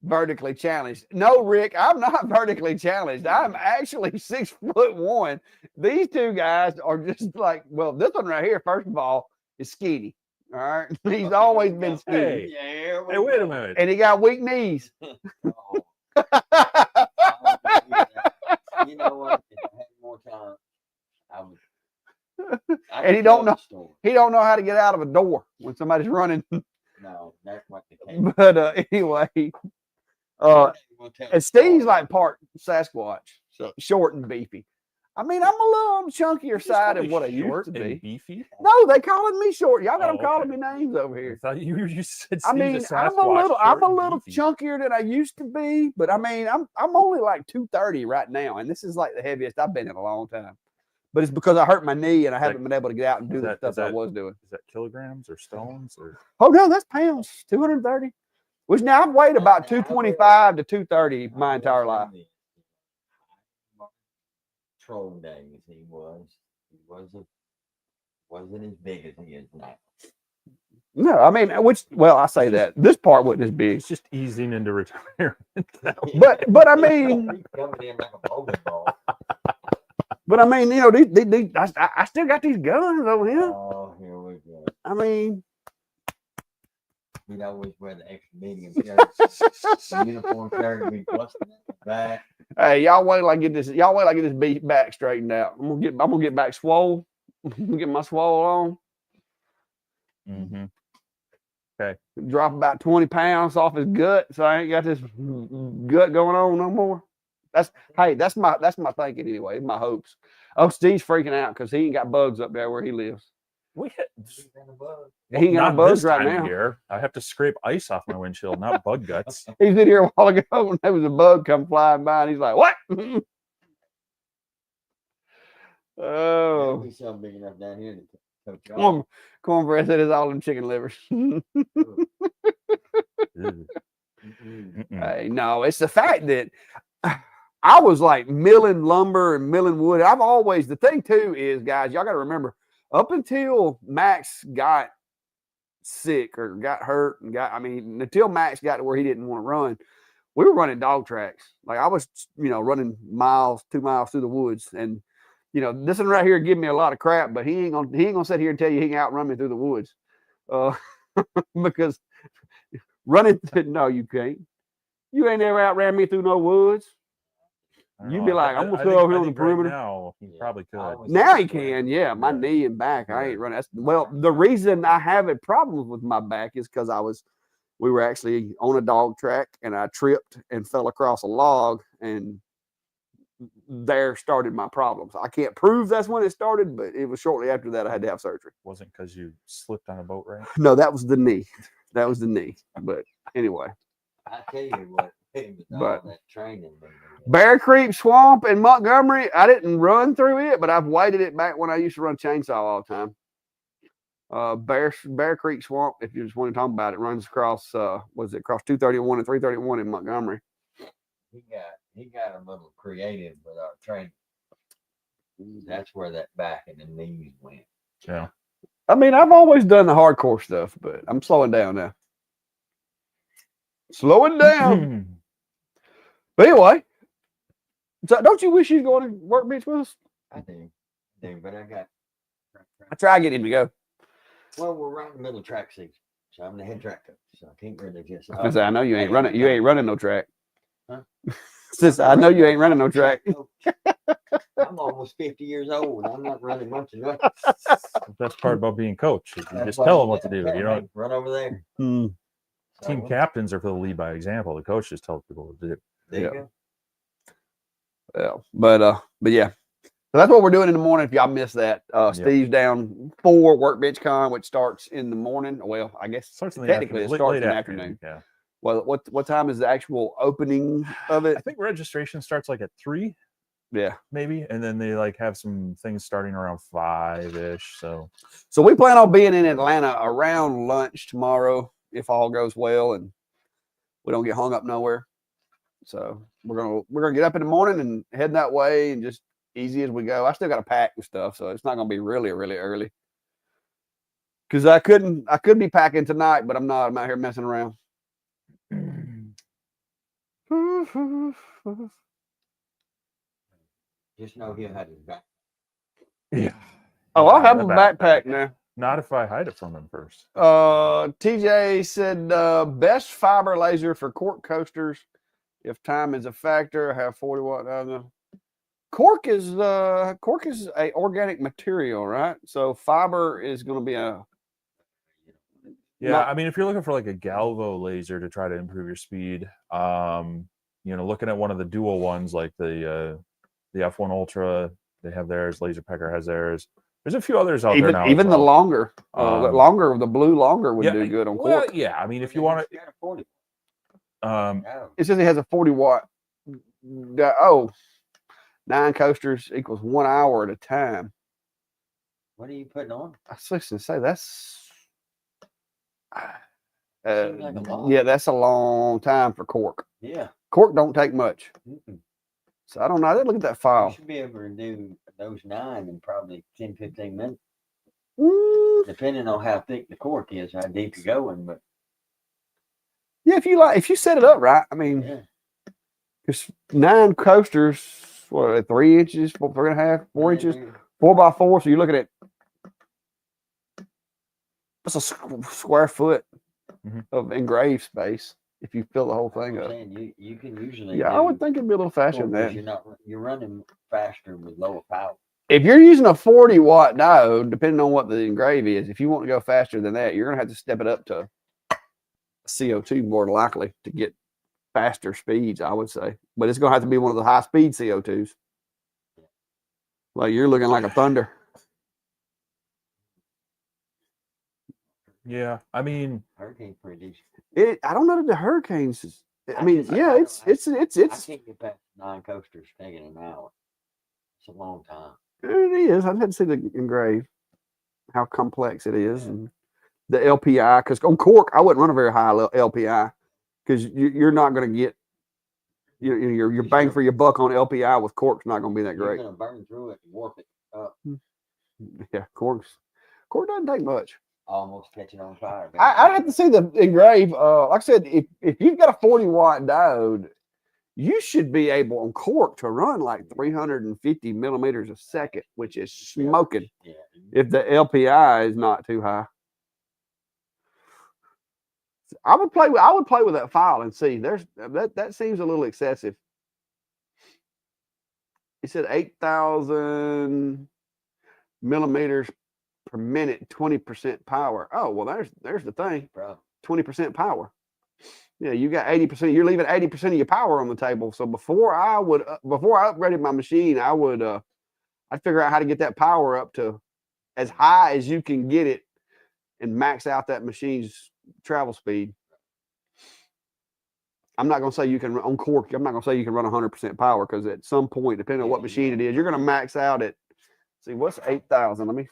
Vertically challenged. No, Rick, I'm not vertically challenged. I'm actually 6'1". These two guys are just like, well, this one right here, first of all, is skinny. All right. He's always been skinny. Hey. Yeah, Hey, wait a minute. And he got weak knees. Oh, you know what? If I had more time, I would. And he don't know. He don't know how to get out of a door when somebody's running. No, that's what the case. But anyway, and Steve's like part Sasquatch, so short and beefy. I mean, I'm a little on the chunkier side of what I used short to and be. beefy. No, they calling me short. Y'all got them Oh, calling okay. me names over I here. thought you said. I mean, Steve's a I'm a Sasquatch, little short and beefy. chunkier than I used to be, but I mean, I'm only like 230 right now, and this is like the heaviest I've been in a long time. But it's because I hurt my knee and I haven't been able to get out and do the stuff I was doing. Is that kilograms or stones or? Oh no, that's pounds. 230. Which now I've weighed about 225 to 230 my entire life. Troll days, he wasn't as big as he is now. No, I mean, I say that this part wasn't as big. It's just easing into retirement. But I mean, He's coming in like a bowling ball. but I mean, you know, I still got these guns over here. Oh, here we go. I mean, We'd always wear the extra medium shirts. The uniform shirt would be busting in the back. hey, y'all wait till I get this beef back straightened out. I'm gonna get back swole. I'm gonna get my swole on. Mm-hmm. Drop about 20 pounds off his gut, so I ain't got this gut going on no more. That's my thinking anyway. My hopes. Oh, Steve's freaking out because he ain't got bugs up there where he lives. We He ain't got not bugs this right time of now. year. I have to scrape ice off my windshield, not bug guts. He's in here a while ago and there was a bug come flying by and he's like, what? There'll Oh, be some big enough down here to coach y'all. cornbread said it's all them chicken livers. Ugh. Mm-mm. Mm-mm. No, it's the fact that I was like milling lumber and milling wood. I've always, the thing too is, guys, y'all got to remember, up until Max got sick or got hurt and until Max got to where he didn't want to run, we were running dog tracks. Like I was, running 2 miles through the woods. And, this one right here give me a lot of crap, but he ain't gonna sit here and tell you he can outrun me through the woods. Because running, no, you can't. You ain't ever outran me through no woods. I don't You'd know. be like, I'm gonna I sit think- over here I on the think right perimeter. now, he Yeah. probably I could. always Now say he square. can, yeah. My Yeah. knee and back, I Yeah. ain't running. Well, the reason I have a problem with my back is because we were actually on a dog track and I tripped and fell across a log, and there started my problems. I can't prove that's when it started, but it was shortly after that I had to have surgery. Wasn't because you slipped on a boat, right? No, that was the knee. That was the knee. But anyway, I tell you what, with all But- that training. Bear Creek Swamp in Montgomery, I didn't run through it, but I've waded it back when I used to run chainsaw all the time. Bear Creek Swamp, if you just want to talk about it, runs across across 231 and 331 in Montgomery. He got a little creative with our training. That's where that back and the knees went. Yeah. I mean, I've always done the hardcore stuff, but I'm slowing down now. Slowing down. But anyway, so don't you wish you'd go on a work bench with us? I do, but I got. I try to get him to go. Well, we're right in the middle of track season, so I'm the head track coach, so I can't really just. I was gonna say, I know you ain't running. You ain't running no track. Huh? Sis, I know you ain't running no track. I'm almost 50 years old. I'm not running much of nothing. The best part about being coach is you That's just why tell you them what to do. tell You them, know, "Hey, run over there." Hmm. team So, captains are for the lead by example. The coach just tells people what to do. there you Yeah. go. Yeah, but yeah. So that's what we're doing in the morning. If y'all missed that, Steve's down for WorkBenchCon, which starts in the morning. Well, I guess Starts in the technically afternoon, it starts late in the afternoon. Yeah. Well, what time is the actual opening of I it? think registration starts like at 3, Yeah. maybe, and then they like have some things starting around 5-ish. So So we plan on being in Atlanta around lunch tomorrow, if all goes well and we don't get hung up nowhere. So we're gonna get up in the morning and head that way, and just easy as we go. I still got to pack and stuff, so it's not gonna be really early. Because I could be packing tonight, but I'm not. I'm out here messing around. Just know he'll have his back. yeah. Oh, I'll have the a backpack now. Not if I hide it from him first. TJ said best fiber laser for cork coasters. If time is a factor, I have 40 watt. Cork is a organic material, right? So fiber is going to be Yeah, Not- I mean, if you're looking for like a galvo laser to try to improve your speed, looking at one of the dual ones like the F1 Ultra, they have theirs. Laser Pecker has theirs. There's a few others out there now. even as the well. longer, the blue longer would do good on Well, cork. yeah, I mean, if you want You got a 40. to, Yeah. It says it has a 40 watt. 9 coasters equals 1 hour at a time. What are you putting on? I was just gonna say that's Seems like a lot. yeah, that's a long time for cork. Yeah. Cork don't take much, Mm-mm. so I don't know. I didn't look at that You file. should be able to do those 9 in probably 10, 15 minutes, Mm, depending on how thick the cork is, how deep you're going. But yeah, if you set it up right, I mean, yeah, it's 9 coasters, what are they, 3 inches, 3.5, 4 inches, Yeah, 4x4. So you're looking at that's a square foot Mhm. of engraved space if you fill the whole thing I'm up. saying you can usually. Yeah, I would think it'd be a little faster than because that. you're running faster with lower power. If you're using a 40 watt diode, depending on what the engrave is, if you want to go faster than that, you're gonna have to step it up to CO2 more than likely to get faster speeds, I would say. But it's gonna have to be one of the high speed CO2s. Like you're looking like a Thunder. yeah, I mean, Hurricane's pretty decent. I don't know that the Hurricanes is. I mean, just- yeah, I it's can't get past 9 coasters taking an hour. It's a long time. It is. I had to see the engrave, how complex it is, and the LPI. Because on cork, I wouldn't run a very high LPI because you're not going to get your bang for your buck on LPI with cork's not going to be that You're great. gonna burn through it and warp it up, Yeah, cork doesn't take much. almost catching on fire. I'd have to see the engrave. Like I said, if you've got a 40-watt diode, you should be able on cork to run like 350 millimeters a second, which is smoking Yeah. if the LPI is not too high. I would play with that file and see. That seems a little excessive. He said 8,000 millimeters per minute, 20% power. Oh, well, there's the thing. 20% power. Yeah, you got 80%. You're leaving 80% of your power on the table. So before I upgraded my machine, I'd figure out how to get that power up to as high as you can get it and max out that machine's travel speed. I'm not going to say you can on cork. I'm not going to say you can run 100% power because at some point, depending on what machine it is, you're going to max out at. See, what's 8,000? Let me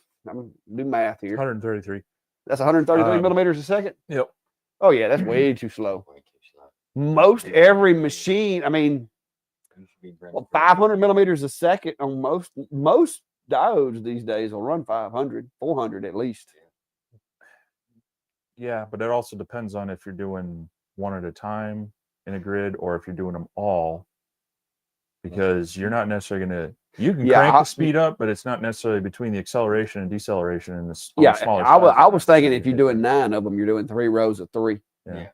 do math here. 133. That's 133 millimeters a second. Yep. Oh yeah, that's way too slow. Most every machine, I mean, 500 millimeters a second on most diodes these days will run 500, 400 at least. Yeah, but it also depends on if you're doing one at a time in a grid or if you're doing them all, because you're not necessarily going to. You can crank the speed up, but it's not necessarily between the acceleration and deceleration in this. Yeah, I was thinking if you're doing 9 of them, you're doing 3 rows of 3. Yeah.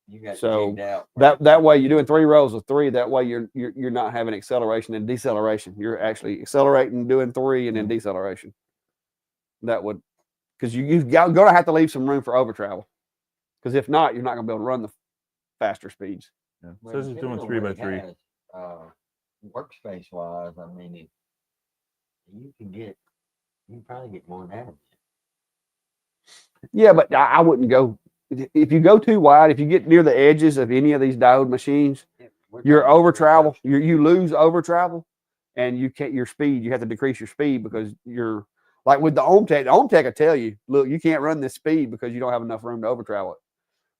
You got so out that way you're doing 3 rows of 3. That way you're not having acceleration and deceleration. You're actually accelerating, doing 3, and then deceleration. That would, because you're going to have to leave some room for over travel. Because if not, you're not going to be able to run the faster speeds. Yeah. So this is doing 3 by 3. Workspace wise, I mean, you can probably get more than that. Yeah, but I wouldn't go. If you go too wide, if you get near the edges of any of these diode machines, you're over travel. You lose over travel, and you can't your speed. You have to decrease your speed because you're like with the OhmTech. The OhmTech will tell you, look, you can't run this speed because you don't have enough room to over travel it.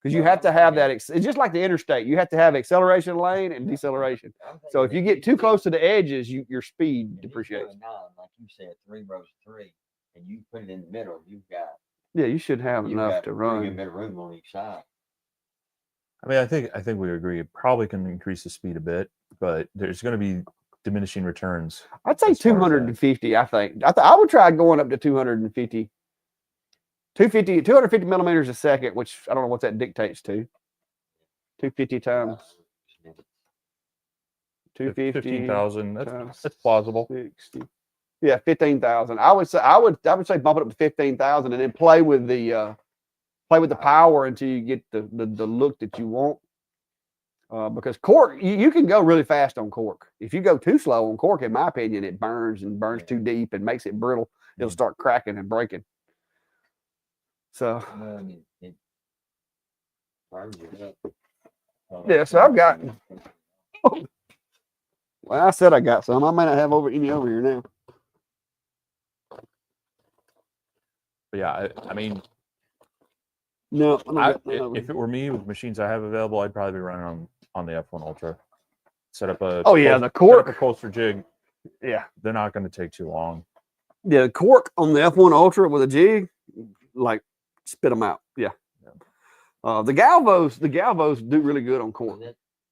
Because you have to have that. It's just like the interstate. You have to have acceleration lane and deceleration. So if you get too close to the edges, your speed depreciates. Like you said, 3 rows of 3, and you put it in the middle. You've got. Yeah, you should have enough to run. A bit of room on each side. I mean, I think we agree. It probably can increase the speed a bit, but there's going to be diminishing returns. I'd say 250. I think I would try going up to 250. 250 millimeters a second, which I don't know what that dictates to. 250 times 250. 15,000. That's plausible. 60. Yeah, 15,000. I would say say bump it up to 15,000 and then play with the power until you get the look that you want. Because cork, you can go really fast on cork. If you go too slow on cork, in my opinion, it burns too deep and makes it brittle. It'll start cracking and breaking. So it burns it up. Yeah, so I've got. Well, I said I got some. I may not have any over here now. But yeah, I mean, no. If it were me with machines I have available, I'd probably be running on the F1 Ultra. Set up a the cork, a coaster jig. Yeah, they're not going to take too long. Yeah, the cork on the F1 Ultra with a jig, like spit them out. Yeah. The Galvos do really good on cork.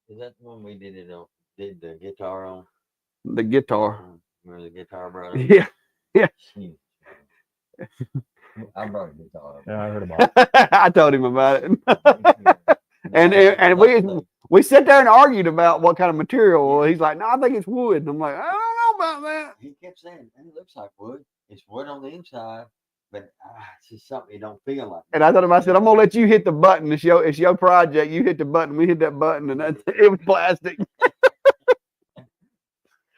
Is that the one we did the guitar on? The guitar. Remember the guitar, brother? Yeah. Yeah. I brought a guitar. Yeah, I heard about it. I told him about it. and we sat there and argued about what kind of material. He's like, no, I think it's wood. And I'm like, I don't know about that. He kept saying, it looks like wood. It's wood on the inside, but it's just something you don't feel like. And I told him, I said, I'm gonna let you hit the button. It's your project. You hit the button. We hit that button, and it was plastic.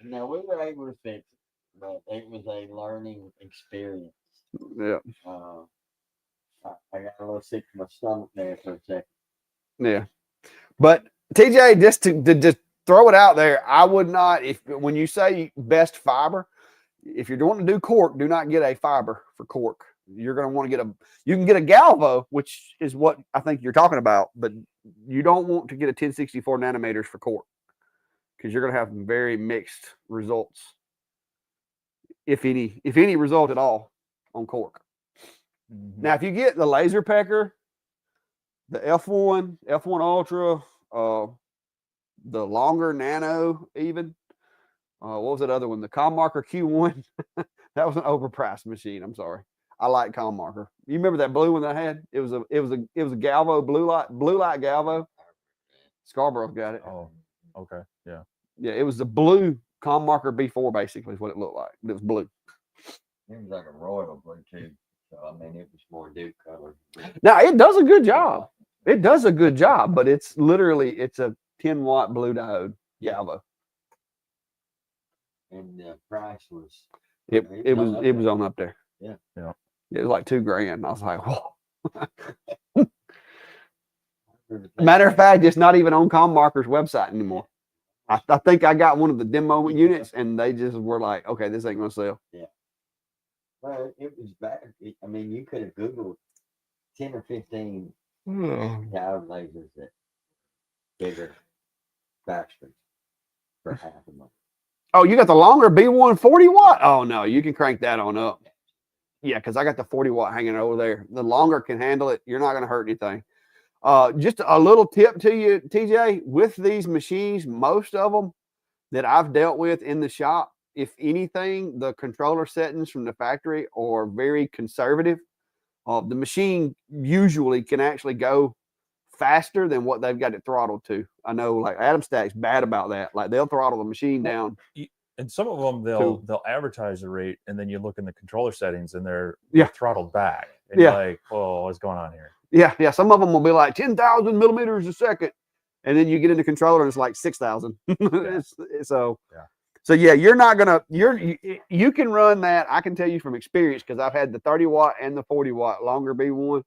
Now we were able to fix it, but it was a learning experience. Yeah. I got a little sick to my stomach there for a second. Yeah. But TJ, just throw it out there. I would not, when you say best fiber, if you're going to do cork, do not get a fiber for cork. You're going to want to you can get a Galvo, which is what I think you're talking about, but you don't want to get a 1064 nanometers for cork because you're going to have very mixed results, if any result at all on cork. Mhm. Now, if you get the laser pecker, the F1 Ultra, the longer nano, even what was that other one? The Commarker Q1. That was an overpriced machine. I'm sorry. I like Commarker. You remember that blue one that I had? It was a Galvo blue light Galvo. Scarborough's got it. Oh, okay. Yeah. Yeah, it was the blue Commarker B4 basically is what it looked like. It was blue. It was like a royal blue too. So I mean, it was more Duke color. Now it does a good job. It does a good job, but it's a 10-watt blue diode Galvo. And the price was It was on up there. Yeah. Yeah. It was like $2,000. I was like, whoa. Matter of fact, it's not even on Commarker's website anymore. I think I got one of the demo units, and they just were like, okay, this ain't gonna sell. Yeah. Well, it was bad. I mean, you could have Googled 10 or 15 diode lasers that bigger factories for half a month. Oh, you got the longer B1 40-watt? Oh no, you can crank that on up. Yeah, because I got the 40-watt hanging over there. The longer can handle it. You're not gonna hurt anything. Just a little tip to you, TJ, with these machines, most of them that I've dealt with in the shop, if anything, the controller settings from the factory are very conservative. The machine usually can actually go faster than what they've got it throttled to. I know like Adam Stack's bad about that. Like they'll throttle the machine down. And some of them they'll advertise the rate, and then you look in the controller settings, and they're throttled back. And you're like, oh, what's going on here? Yeah. Some of them will be like 10,000 millimeters a second, and then you get in the controller and it's like 6,000. So yeah, you're not gonna you can run that. I can tell you from experience because I've had the 30-watt and the 40-watt longer B1.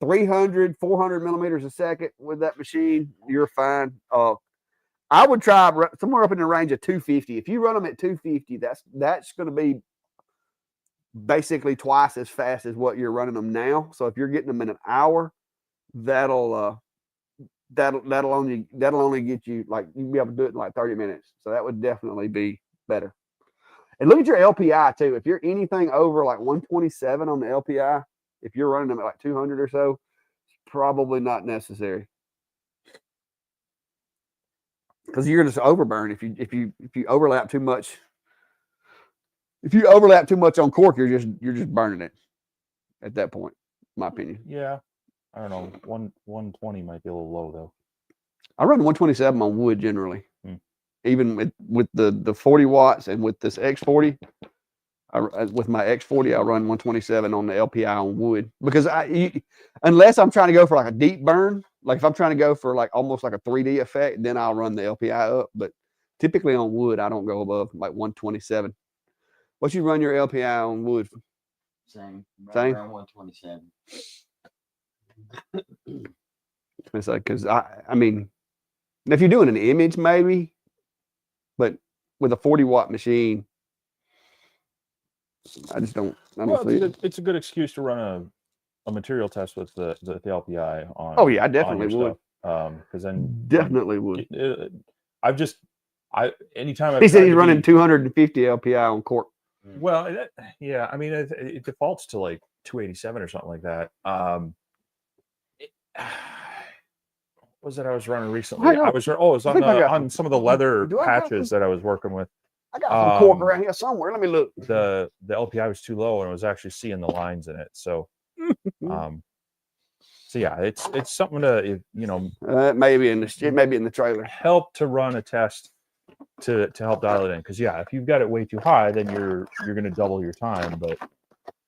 300, 400 millimeters a second with that machine, you're fine. I would try somewhere up in the range of 250. If you run them at 250, that's going to be basically twice as fast as what you're running them now. So if you're getting them in an hour, that'll only get you like you'll be able to do it in like 30 minutes. So that would definitely be better. And look at your LPI too. If you're anything over like 127 on the LPI, if you're running them at like 200 or so, it's probably not necessary. Because you're going to overburn if you overlap too much. If you overlap too much on cork, you're just burning it at that point, in my opinion. Yeah, I don't know. 120 might be a little low though. I run 127 on wood generally, even with the 40 watts and with this X40. With my X40, I run 127 on the LPI on wood because unless I'm trying to go for like a deep burn, like if I'm trying to go for like almost like a 3D effect, then I'll run the LPI up. But typically on wood, I don't go above like 127. What you run your LPI on wood? Same. Same? Around 127. It's like because I mean, if you're doing an image maybe, but with a 40-watt machine. I just don't. It's a good excuse to run a material test with the LPI on. Oh yeah, I definitely would. Because then definitely would. Anytime he said he's running 250 LPI on cork. Well, yeah, I mean it defaults to like 287 or something like that. What was it I was running recently? It was on some of the leather patches that I was working with. I got some cork around here somewhere. Let me look. The LPI was too low, and I was actually seeing the lines in it. So, yeah, it's something to it may be in the trailer. Help to run a test to help dial it in, because yeah, if you've got it way too high, then you're going to double your time. But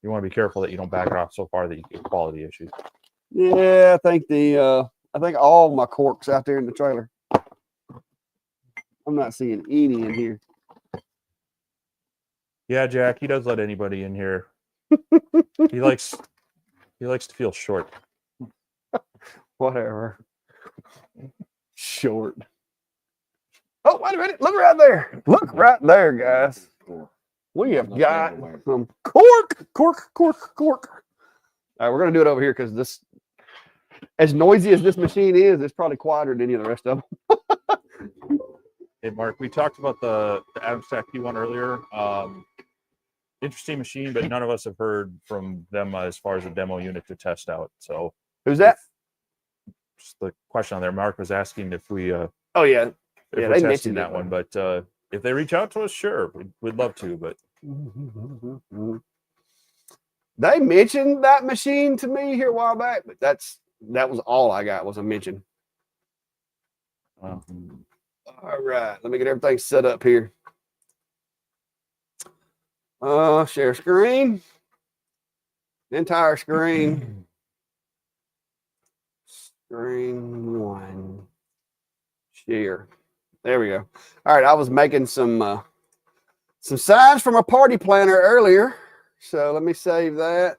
you want to be careful that you don't back it off so far that you get quality issues. Yeah, I think all my cork's out there in the trailer. I'm not seeing any in here. Yeah, Jack, he does let anybody in here. He likes to feel short. Whatever. Short. wait a minute. Look right there. Look right there, guys. We have got some cork. All right, we're going to do it over here because this, as noisy as this machine is, it's probably quieter than any of the rest of them. Hey, Mark, we talked about the Abstract P1 earlier. Interesting machine, but none of us have heard from them as far as a demo unit to test out. So Who's that? just the question on there. Mark was asking if we Oh, yeah. if Yeah, we're they testing mentioned that it. one, but if they reach out to us, sure, we'd love to. But They mentioned that machine to me here a while back, but that was all I got was a mention. well, All right, let me get everything set up here. Share screen. Entire screen. Screen 1. Share. There we go. All right, I was making some signs from a party planner earlier. So let me save that.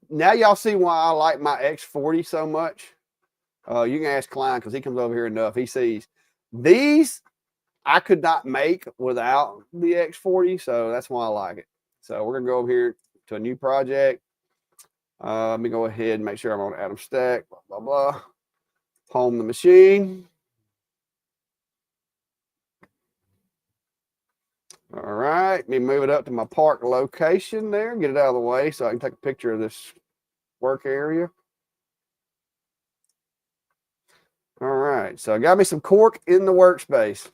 Now y'all see why I like my X40 so much. You can ask Klein because he comes over here enough. He sees these I could not make without the X40, so that's why I like it. So we're gonna go over here to a new project. Let me go ahead and make sure I'm on Atom Stack. Blah blah blah. Home the machine. All right, let me move it up to my park location there. Get it out of the way so I can take a picture of this work area. All right, so I got me some cork in the workspace.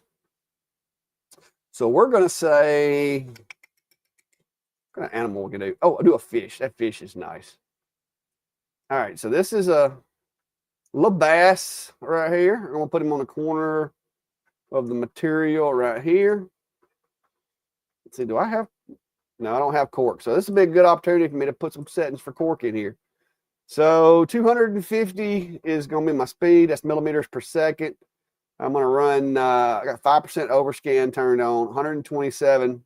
So we're going to say, what kind of animal we can do? Oh, I'll do a fish. That fish is nice. All right, so this is a little bass right here. I'm going to put him on the corner of the material right here. Let's see, do I have? No, I don't have cork. So this would be a good opportunity for me to put some settings for cork in here. So 250 is going to be my speed. That's millimeters per second. I'm going to run, I got 5% overscan turned on, 127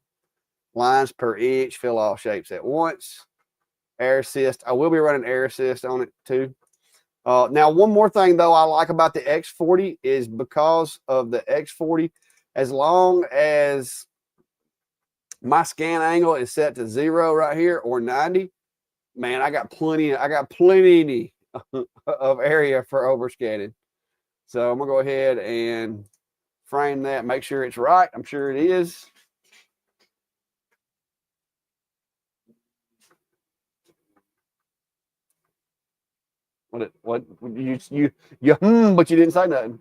lines per inch, fill all shapes at once. Air assist. I will be running air assist on it too. Now, one more thing though I like about the X40 is because of the X40, as long as my scan angle is set to 0 right here or 90, man, I got plenty of area for overscanning. So I'm gonna go ahead and frame that, make sure it's right. I'm sure it is. What you but you didn't say nothing.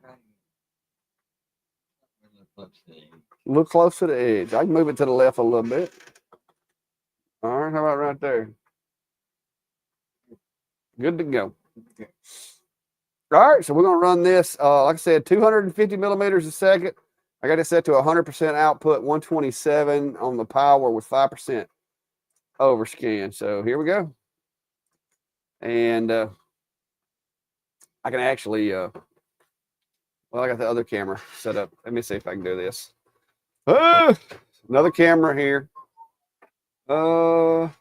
Look close to the edge. I can move it to the left a little bit. All right, how about right there? Good to go. All right, so we're going to run this, like I said, 250 millimeters a second. I got it set to 100% output, 127 on the power with 5% overscan. So here we go. And I can actually, well, I got the other camera set up. Let me see if I can do this. Another camera here. Oh,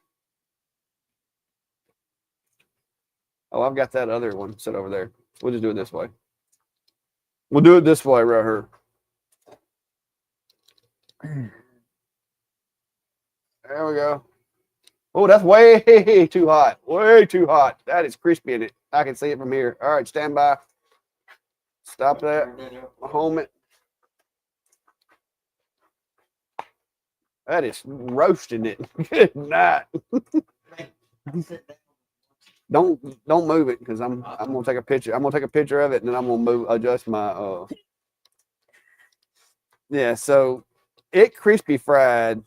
I've got that other one set over there. We'll just do it this way. We'll do it this way right here. There we go. Oh, that's way too hot. Way too hot. That is crispy in it. I can see it from here. All right, stand by. Stop that. Home it. That is roasting it. Good night. Don't move it because I'm gonna take a picture. I'm gonna take a picture of it and then I'm gonna adjust my yeah, so it crispy fried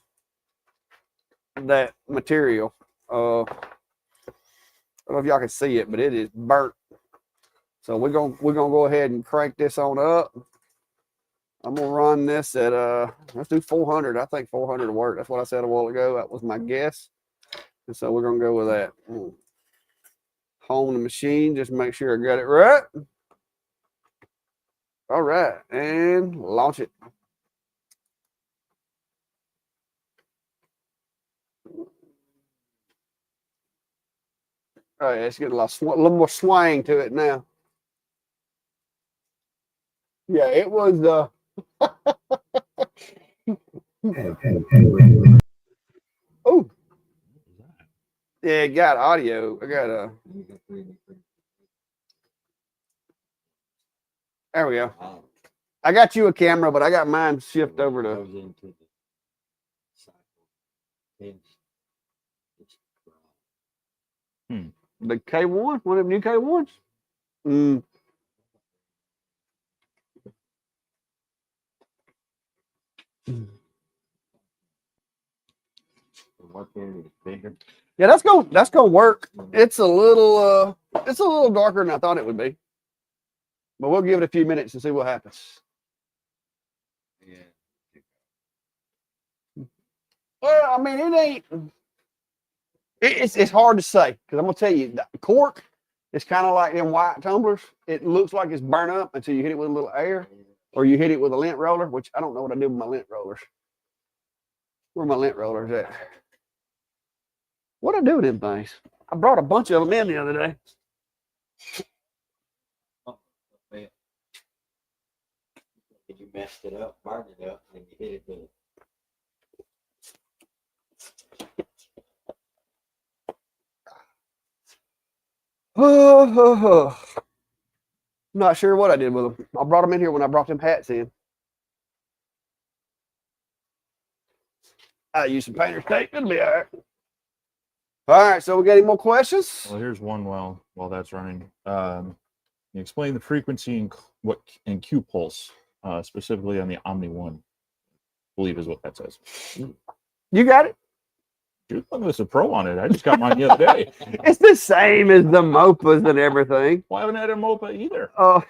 that material. I don't know if y'all can see it, but it is burnt. So we're gonna go ahead and crank this on up. I'm gonna run this at let's do 400. I think 400 will work. That's what I said a while ago. That was my guess. And so we're gonna go with that. Home the machine, just make sure I got it right. All right, and launch it. Oh, yeah, it's getting a little more swang to it now. Yeah, it was. Oh, yeah, it got audio. I got a. There we go. I got you a camera, but I got mine shift over to. The K1, one of them new K1s. Mm. Yeah, that's gonna work. It's a little darker than I thought it would be. But we'll give it a few minutes and see what happens. Well, I mean, it ain't. It's hard to say because I'm gonna tell you, the cork is kind of like them white tumblers. It looks like it's burnt up until you hit it with a little air, or you hit it with a lint roller, which I don't know what I do with my lint rollers. Where are my lint rollers at? What I do with them things? I brought a bunch of them in the other day. You messed it up, burned it up, and you hit it with it. Not sure what I did with them. I brought them in here when I brought them hats in. I use some painter's tape. It'll be all right. All right. So we got any more questions? Well, here's one while that's running. You explain the frequency and Q pulse, specifically on the Omni 1, I believe is what that says. You got it. Dude, look at this, a pro on it. I just got mine the other day. It's the same as the MOPAs and everything. Well, I haven't had a MOPA either. Oh,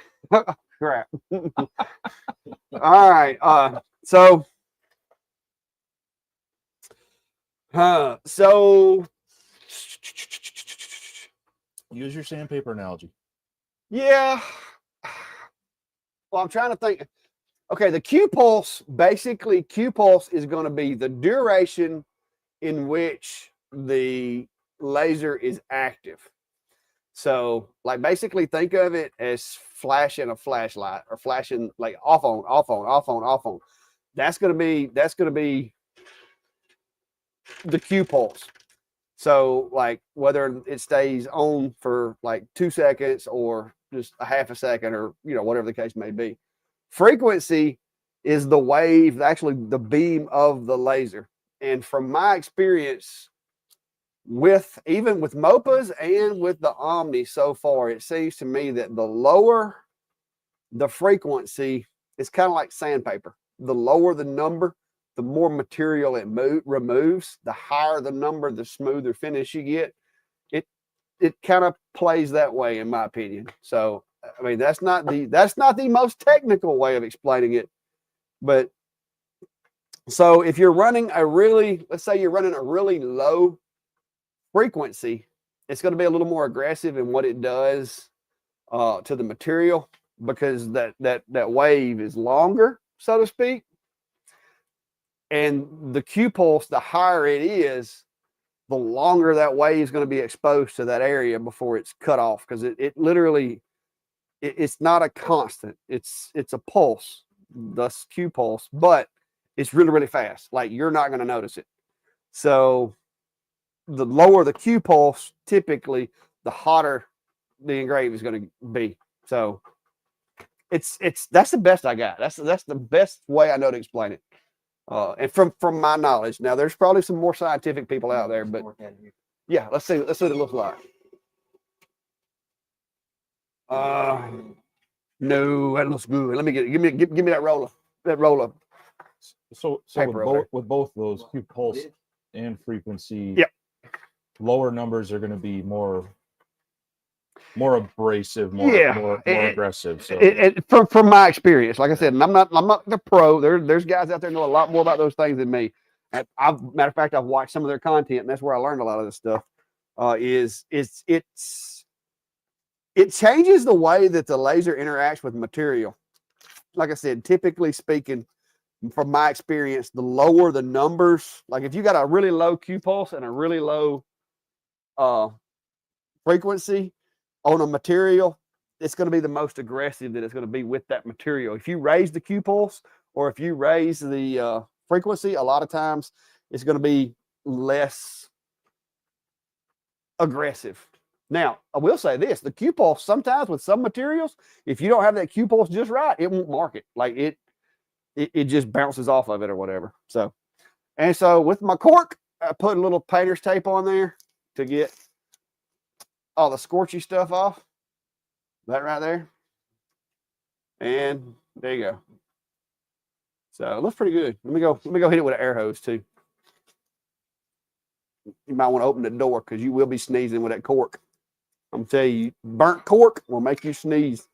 crap. All right. So Use your sandpaper analogy. yeah. Well, I'm trying to think. Okay, the Q pulse, basically, Q pulse is going to be the duration in which the laser is active. So, like, basically think of it as flashing a flashlight or flashing like off on, off on, off on, off on. That's going to be the Q pulse. So, like, whether it stays on for like 2 seconds or just a half a second or, whatever the case may be. Frequency is the wave, actually the beam of the laser. And from my experience even with MOPAs and with the Omni so far, it seems to me that the lower the frequency, it's kind of like sandpaper. The lower the number, the more material it removes. The higher the number, the smoother finish you get. It kind of plays that way, in my opinion. So, I mean, that's not the most technical way of explaining it, but so if you're running let's say you're running a really low frequency, it's going to be a little more aggressive in what it does to the material because that wave is longer, so to speak. And the Q pulse, the higher it is, the longer that wave is going to be exposed to that area before it's cut off, because it literally, it's not a constant. It's a pulse, thus Q pulse, but it's really, really fast. Like, you're not going to notice it. So the lower the Q pulse, typically, the hotter the engrave is going to be. So that's the best I got. That's the best way I know to explain it. And from my knowledge, now there's probably some more scientific people out there, but yeah, let's see what it looks like. No, that looks good. Let me give me that roller. So with both those Q pulse and frequency, yep, lower numbers are going to be more abrasive, more aggressive. So from my experience, like I said, and I'm not the pro. There's guys out there who know a lot more about those things than me. Matter of fact, I've watched some of their content, and that's where I learned a lot of this stuff. It changes the way that the laser interacts with material. Like I said, typically speaking, from my experience, the lower the numbers, like if you got a really low Q pulse and a really low frequency on a material, it's going to be the most aggressive that it's going to be with that material. If you raise the Q pulse or if you raise the frequency, a lot of times it's going to be less aggressive. Now, I will say this, the Q pulse sometimes with some materials, if you don't have that Q pulse just right, it won't mark it. Like it just bounces off of it or whatever. So, and so with my cork, I put a little painter's tape on there to get all the scorchy stuff off. That right there. And there you go. So it looks pretty good. Let me go hit it with an air hose too. You might want to open the door because you will be sneezing with that cork. I'm telling you, burnt cork will make you sneeze.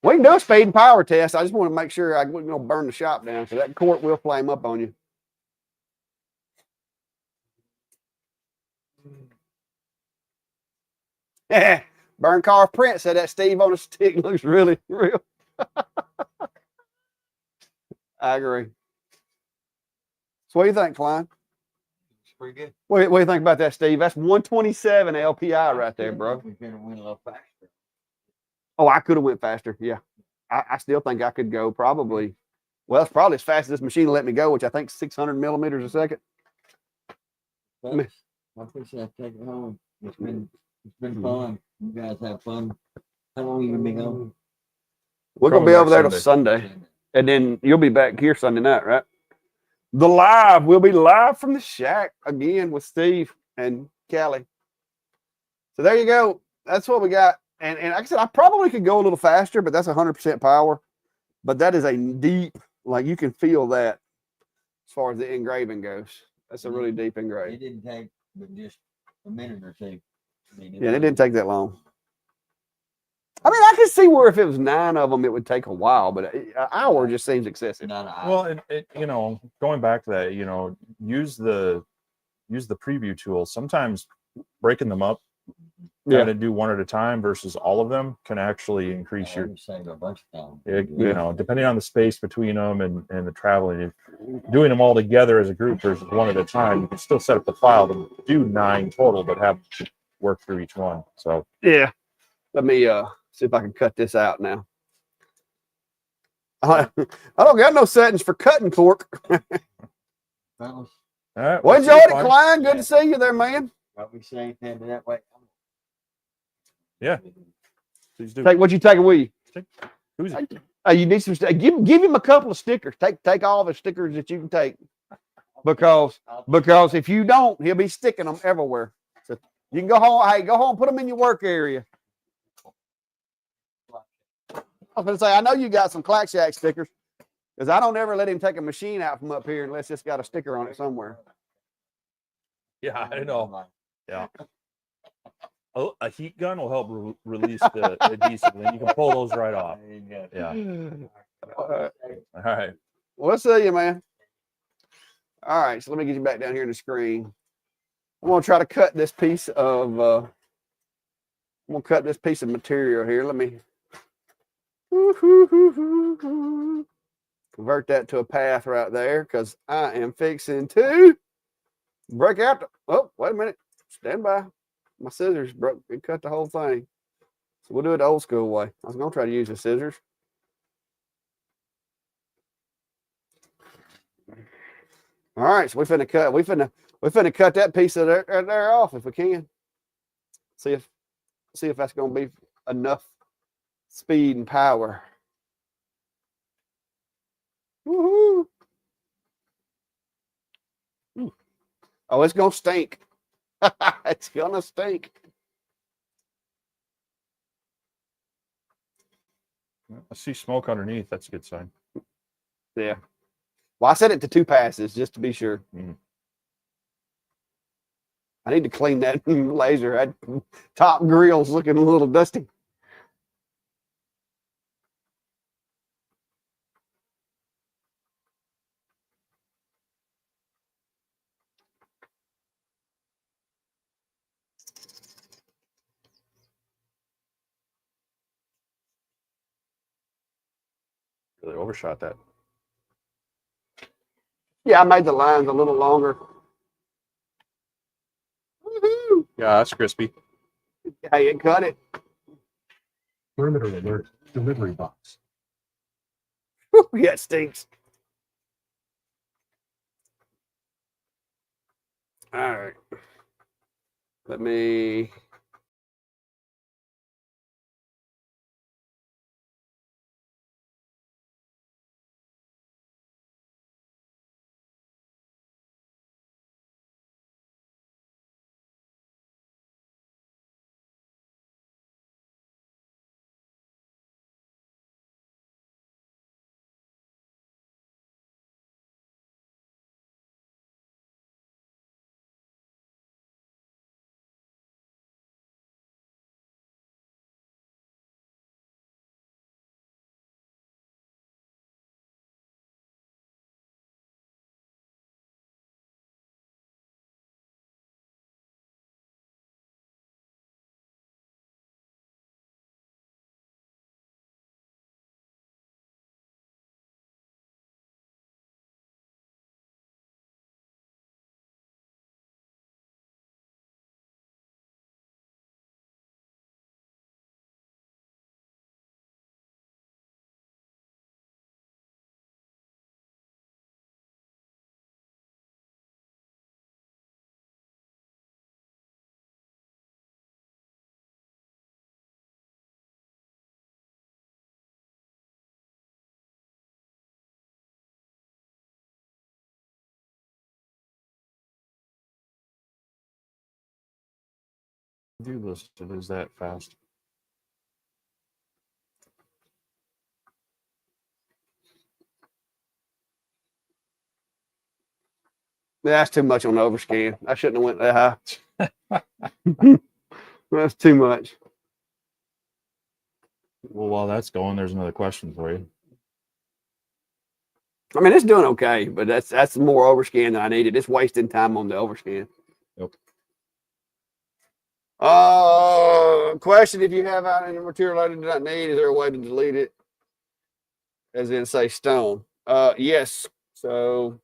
We can do a speed and power test. I just want to make sure I wasn't going to burn the shop down, so that cork will flame up on you. Burn car print said that Steve on a stick looks really real. I agree. So what do you think, Klein? It's pretty good. What do you think about that, Steve? That's 127 LPI right there, bro. We're gonna win a little faster. Oh, I could have went faster. Yeah. I still think I could go probably, well, it's probably as fast as this machine will let me go, which I think is 600 millimeters a second. Well, I appreciate taking it home. It's been fun. You guys have fun. How long you gonna be gone? We're going to Probably be over there back till Sunday. And then you'll be back here Sunday night, right? We'll be live from the shack again with Steve and Callie. So there you go. That's what we got. And like I said, I probably could go a little faster, but that's 100% power. But that is a deep, like you can feel that as far as the engraving goes. That's a really deep engrave. It didn't take but just a minute or two. Yeah, it didn't take that long. I mean, I could see where if it was 9 of them, it would take a while, but an hour just seems excessive. Not an hour. Well, you know, going back to that, you know, use the preview tool. Sometimes breaking them up, trying to do one at a time versus all of them can actually increase your, saved a bunch of time. you know, depending on the space between them and the traveling. If doing them all together as a group versus one at a time, you can still set up the file to do 9 total, but have work through each one. So yeah, let me see if I can cut this out now. I don't got no settings for cutting cork. Fellas, all right, Well, well, enjoyed it, fun. Klein. Good to see you there, man. what we say, handle that way. Yeah. Please do. Take what you taking with you. Who's it? You need some. Give him a couple of stickers. Take all the stickers that you can take, because if you don't, he'll be sticking them everywhere. So you can go home. Hey, go home. Put them in your work area. I was going to say, I know you got some Clack Shack stickers, because I don't ever let him take a machine out from up here unless it's got a sticker on it somewhere. Yeah, I know. Yeah. Oh, a heat gun will help release the adhesive, and you can pull those right off. Yeah. All right. Well, let's see you, man. All right, so let me get you back down here in the screen. I'm gonna try to cut this piece of material here. Let me convert that to a path right there, because I am fixing to break out. Oh, wait a minute. Stand by. My scissors broke. It cut the whole thing. So we'll do it the old school way. I was gonna try to use the scissors. All right, so we finna cut that piece of there off if we can. See if that's gonna be enough speed and power. Woohoo! Oh, it's gonna stink. It's gonna stink. I see smoke underneath. That's a good sign. Yeah. Well, I set it to 2 passes just to be sure. I need to clean that laser. That top grill's looking a little dusty. Really overshot that. Yeah, I made the lines a little longer. Yeah, that's crispy. Hey, it cut it. Perimeter alert. Delivery box. Yeah, it stinks. All right. Let me. Do list it is that fast. That's too much on the overscan. I shouldn't have went that high. That's too much. Well, while that's going, there's another question for you. I mean, it's doing okay, but that's more overscan than I needed. It's wasting time on the overscan. Yep. Question: if you have out any material I do not need, is there a way to delete it? As in, say, stone. Yes. So.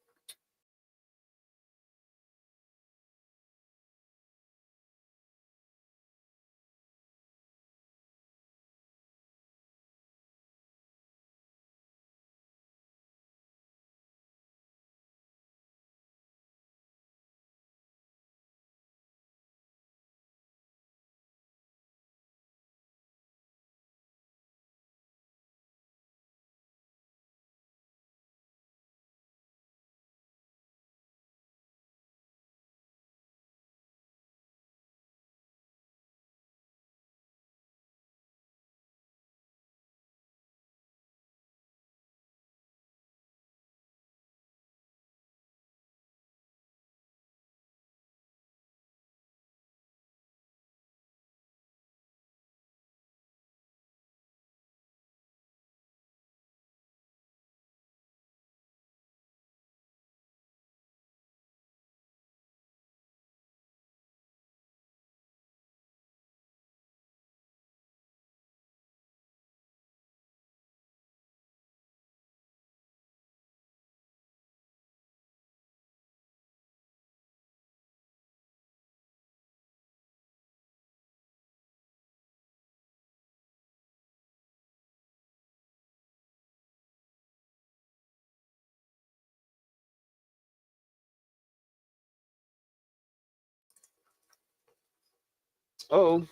Oh.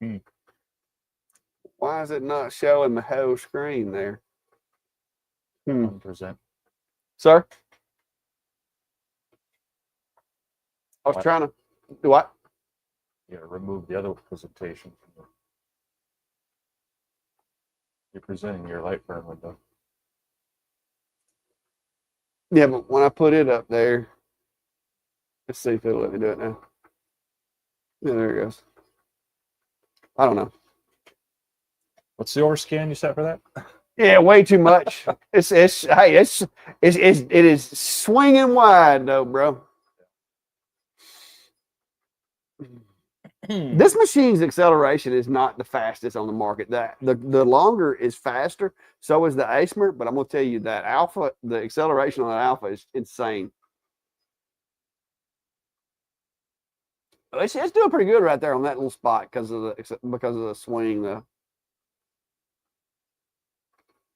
Hmm. Why is it not showing the whole screen there? 1%. Sir? I was What? trying to do what? Yeah, remove the other presentation. You're presenting your light burn window. Yeah, but when I put it up there, let's see if it'll let me do it now. Yeah, there it goes. I don't know. What's the overscan you set for that? Yeah, way too much. It is swinging wide though, bro. This machine's acceleration is not the fastest on the market. The longer is faster. So is the Acemer, but I'm gonna tell you that Alpha, the acceleration on the Alpha is insane. It's doing pretty good right there on that little spot because of the swing.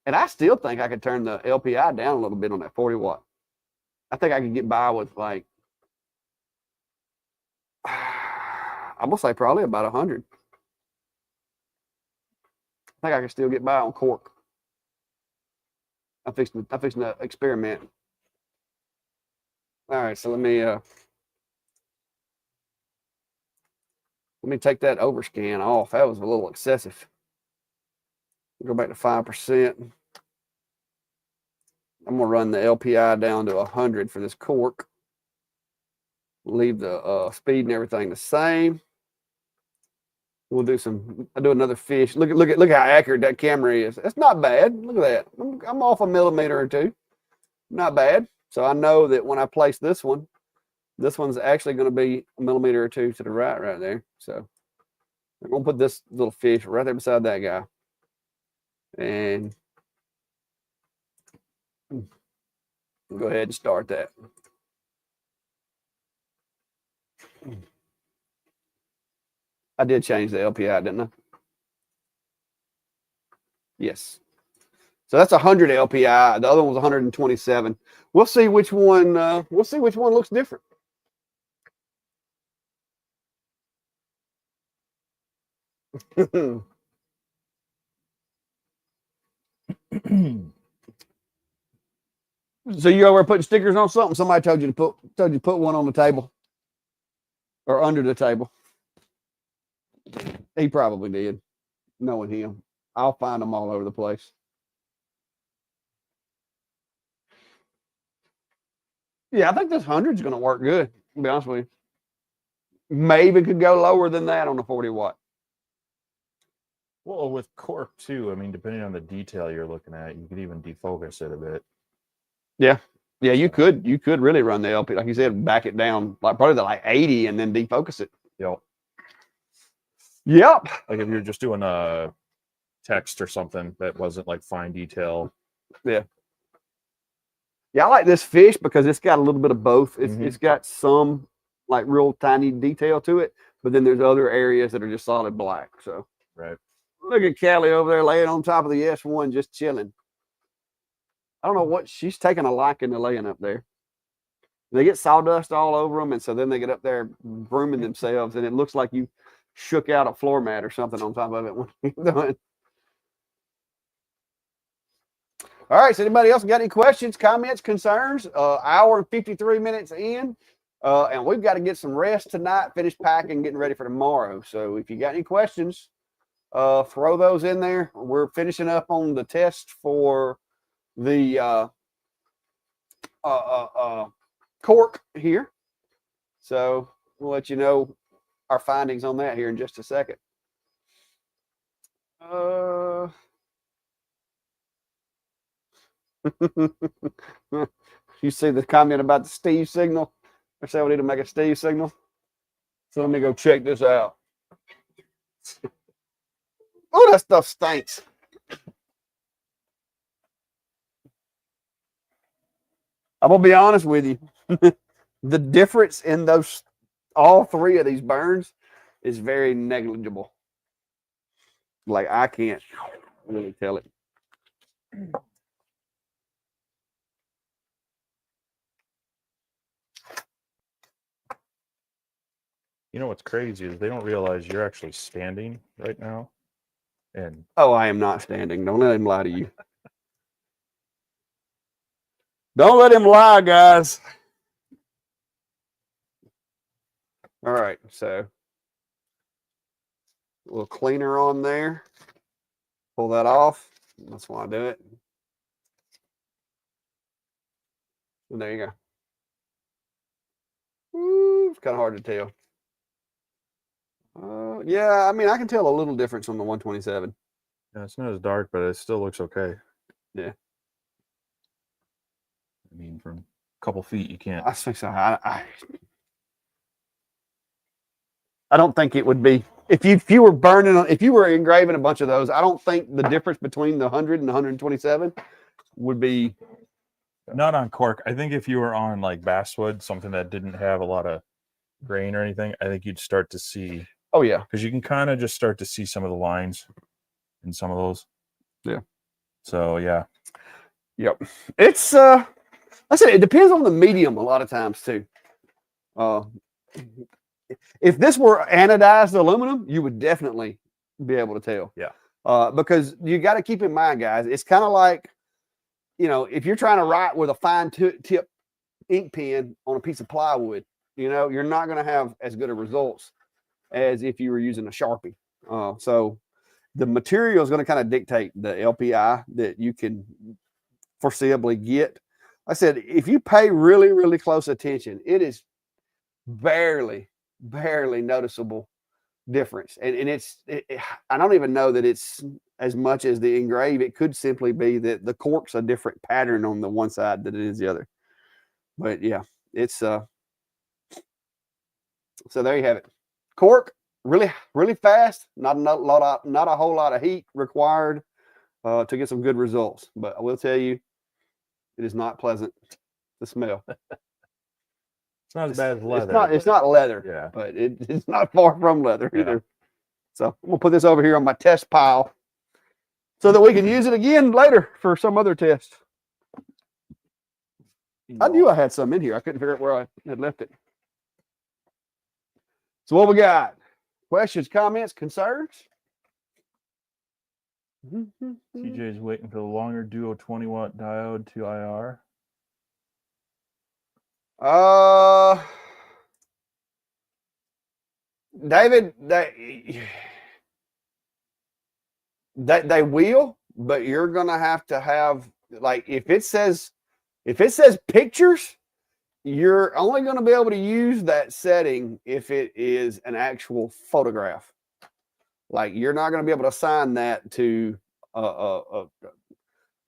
And I still think I could turn the LPI down a little bit on that 40 watt. I think I could get by with like, I'm gonna say probably about 100. I think I can still get by on cork. I'm fixing to experiment. All right, so let me take that overscan off. That was a little excessive. Go back to 5%. I'm gonna run the LPI down to 100 for this cork. Leave the speed and everything the same. I'll do another fish. Look how accurate that camera is. That's not bad. Look at that. I'm off a millimeter or two. Not bad. So I know that when I place this one's actually going to be a millimeter or two to the right there. So I'm going to put this little fish right there beside that guy. And go ahead and start that. I did change the LPI, didn't I? Yes. So that's 100 LPI. The other one was 127. We'll see which one. Looks different. So you over putting stickers on something? Somebody told you to put one on the table or under the table. He probably did, knowing him. I'll find them all over the place. Yeah, I think this 100's going to work good, to be honest with you. Maybe could go lower than that on the 40 watt. Well, with cork too, I mean, depending on the detail you're looking at, you could even defocus it a bit. Yeah. Yeah, you could really run the LP, like you said, back it down probably to like 80 and then defocus it. Yep. Yep. Like if you're just doing a text or something that wasn't like fine detail. Yeah. Yeah, I like this fish because it's got a little bit of both. It's got some like real tiny detail to it, but then there's other areas that are just solid black. So right. Look at Callie over there laying on top of the S1, just chilling. I don't know what she's taking a liking to laying up there. They get sawdust all over them, and so then they get up there grooming themselves, and it looks like you shook out a floor mat or something on top of it when you're done. All right, so anybody else got any questions, comments, concerns? Hour and 53 minutes in, and we've got to get some rest tonight, finish packing, getting ready for tomorrow. So if you got any questions, throw those in there. We're finishing up on the test for the cork here. So we'll let you know our findings on that here in just a second. You see the comment about the Steve signal? I say we need to make a Steve signal. So let me go check this out. Oh, that stuff stinks. I'm gonna be honest with you. The difference in all three of these burns is very negligible. Like I can't really tell it. You know what's crazy is they don't realize you're actually standing right now. And oh, I am not standing. Don't let him lie to you. Don't let him lie, guys. All right, so a little cleaner on there. Pull that off. That's why I do it. And there you go. Ooh, it's kind of hard to tell. Yeah, I mean, I can tell a little difference on the 127. yeah, it's not as dark, but it still looks okay. Yeah. I mean, from a couple feet, you can't. I think so. I don't think it would be if you were engraving a bunch of those. I don't think the difference between the 100 and the 127 would be Not on cork. I think if you were on like basswood, something that didn't have a lot of grain or anything, I think you'd start to see, Oh yeah. because you can kind of just start to see some of the lines in some of those. Yeah. So yeah. Yep. It's I said it depends on the medium a lot of times too. If this were anodized aluminum, you would definitely be able to tell. Yeah. Because you got to keep in mind, guys, it's kind of like, if you're trying to write with a fine tip ink pen on a piece of plywood, you're not going to have as good of results as if you were using a Sharpie. So the material is going to kind of dictate the LPI that you can foreseeably get. I said, if you pay really, really close attention, it is barely noticeable difference. And I don't even know that it's as much as the engrave. It could simply be that the cork's a different pattern on the one side than it is the other. But yeah, it's so there you have it. Cork, really, really fast. Not a whole lot of heat required to get some good results. But I will tell you, it is not pleasant to smell. It's not as bad as leather. It's not leather. Yeah. But it's not far from leather Yeah. either. So I'm gonna put this over here on my test pile so that we can use it again later for some other test. I knew I had some in here. I couldn't figure out where I had left it. So what we got? Questions, comments, concerns? TJ's waiting for the longer duo 20-watt diode to IR. David, they will, but you're gonna have like if it says pictures, you're only going to be able to use that setting if it is an actual photograph. Like you're not going to be able to assign that to a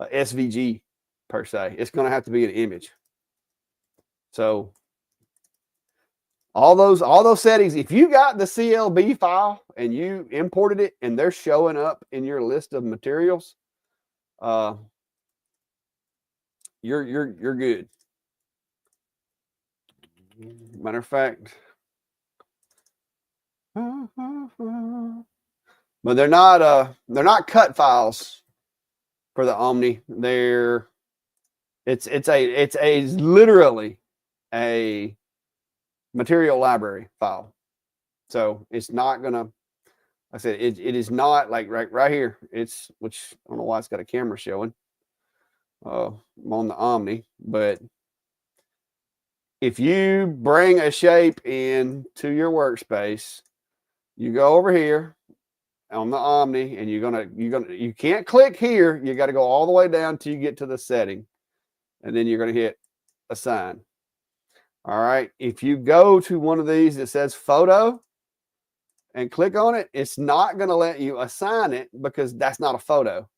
SVG per se. It's going to have to be an image. So all those settings, if you got the CLB file and you imported it and they're showing up in your list of materials, you're good. Matter of fact, but they're not cut files for the Omni. It's literally a material library file. So it's not gonna. I said it is not like right here. Which I don't know why it's got a camera showing. On the Omni, but if you bring a shape into your workspace, you go over here on the Omni and you can't click here. You got to go all the way down till you get to the setting. And then you're going to hit assign. All right. If you go to one of these that says photo and click on it, it's not going to let you assign it because that's not a photo.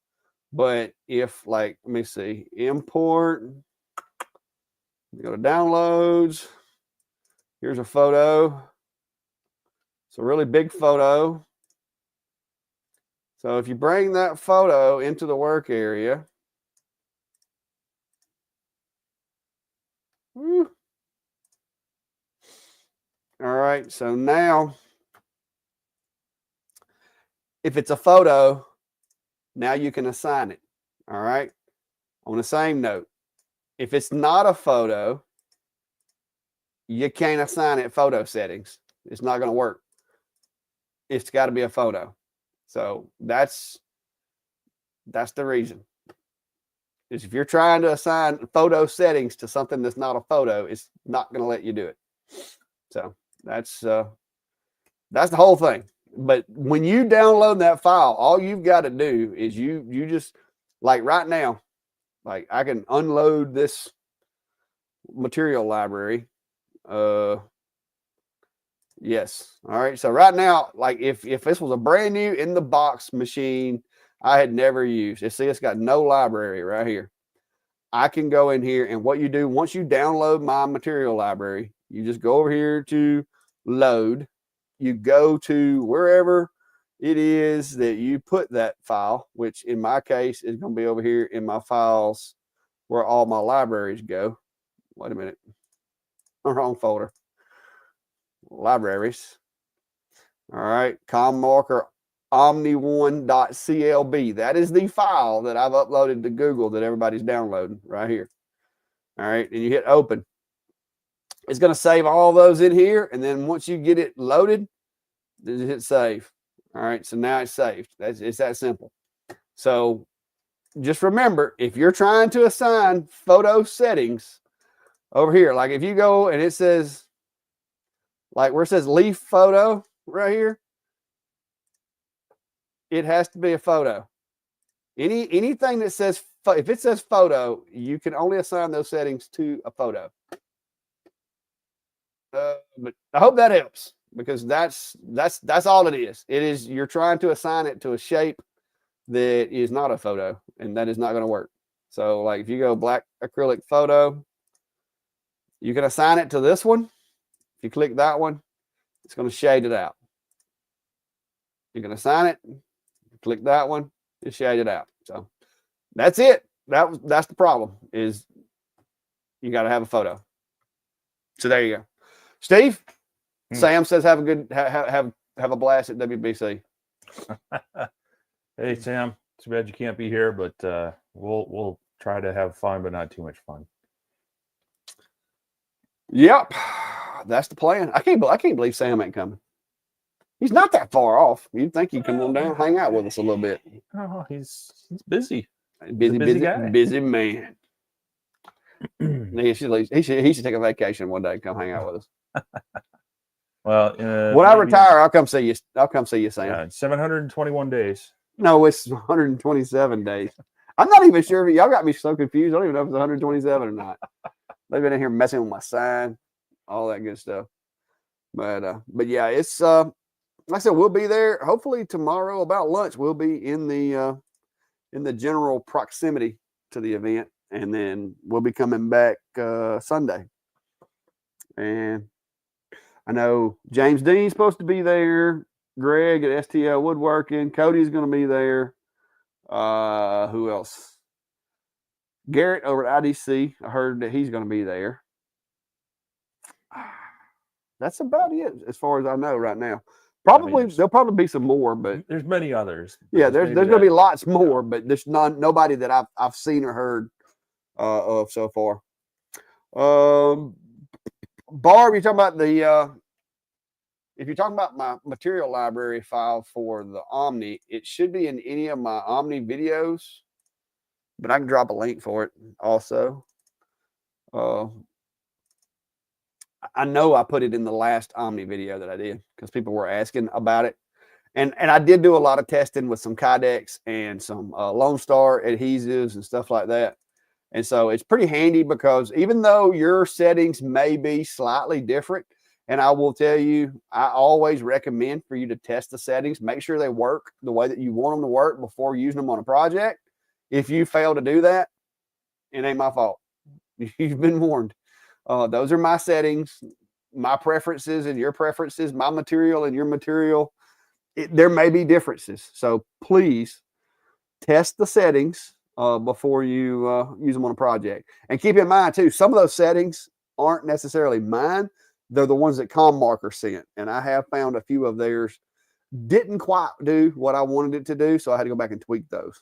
But if let me see, import, go to downloads. Here's a photo. It's a really big photo. So if you bring that photo into the work area, all right, so now if it's a photo, now you can assign it. All right. On the same note, if it's not a photo, you can't assign it photo settings. It's not going to work. It's got to be a photo. So that's the reason. Is if you're trying to assign photo settings to something that's not a photo, it's not going to let you do it. So that's the whole thing. But when you download that file, all you've got to do is you just, like right now, like I can unload this material library. Yes. All right. So right now, like if this was a brand new in the box machine I had never used, see, it's got no library right here. I can go in here, and what you do once you download my material library, you just go over here to load. You go to wherever it is that you put that file, which in my case is going to be over here in my files where all my libraries go. Wait a minute. Wrong folder. libraries. All right, com marker omni1.clb. That is the file that I've uploaded to Google that everybody's downloading right here. All right, and you hit open. It's going to save all those in here, and then once you get it loaded, just hit save. All right, so now it's saved. It's that simple. So just remember, if you're trying to assign photo settings over here, like if you go and it says, like where it says leaf photo right here, it has to be a photo. Anything that says, if it says photo, you can only assign those settings to a photo. But I hope that helps, because that's all it is. It is, you're trying to assign it to a shape that is not a photo, and that is not going to work. So like if you go black acrylic photo, you can assign it to this one. If you click that one, it's going to shade it out. You can assign it, click that one, it's shaded out. So that's it. That's the problem, is you got to have a photo. So there you go. Steve, Sam says have a good have a blast at WBC. Hey Sam, too bad you can't be here, but we'll try to have fun, but not too much fun. Yep, that's the plan. I can't believe Sam ain't coming. He's not that far off. You'd think he'd come on down, hang out with us a little bit. Oh, he's busy. Busy man. He should take a vacation one day and come hang out with us. Well, when I retire, I'll come see you. I'll come see you, Sam. Yeah, 721 days. No, it's 127 days. I'm not even sure. Y'all got me so confused. I don't even know if it's 127 or not. They've been in here messing with my sign, all that good stuff. But yeah, it's like I said, we'll be there. Hopefully tomorrow about lunch, we'll be in the general proximity to the event, and then we'll be coming back Sunday. And I know James Dean's supposed to be there. Greg at STL Woodworking. Cody's going to be there. Who else? Garrett over at IDC. I heard that he's going to be there. That's about it as far as I know right now. Probably there'll probably be some more, but there's many others. Yeah, there's going to be lots more, but there's nobody that I've seen or heard of so far. Barb, you're talking about if you're talking about my material library file for the Omni, it should be in any of my Omni videos, but I can drop a link for it also. I know I put it in the last Omni video that I did because people were asking about it. And I did do a lot of testing with some Kydex and some Lone Star adhesives and stuff like that. And so it's pretty handy, because even though your settings may be slightly different, and I will tell you, I always recommend for you to test the settings, make sure they work the way that you want them to work before using them on a project. If you fail to do that, it ain't my fault. You've been warned. Those are my settings, my preferences and your preferences, my material and your material. There may be differences. So please test the settings before you use them on a project. And keep in mind too, some of those settings aren't necessarily mine. They're the ones that ComMarker sent. And I have found a few of theirs didn't quite do what I wanted it to do. So I had to go back and tweak those.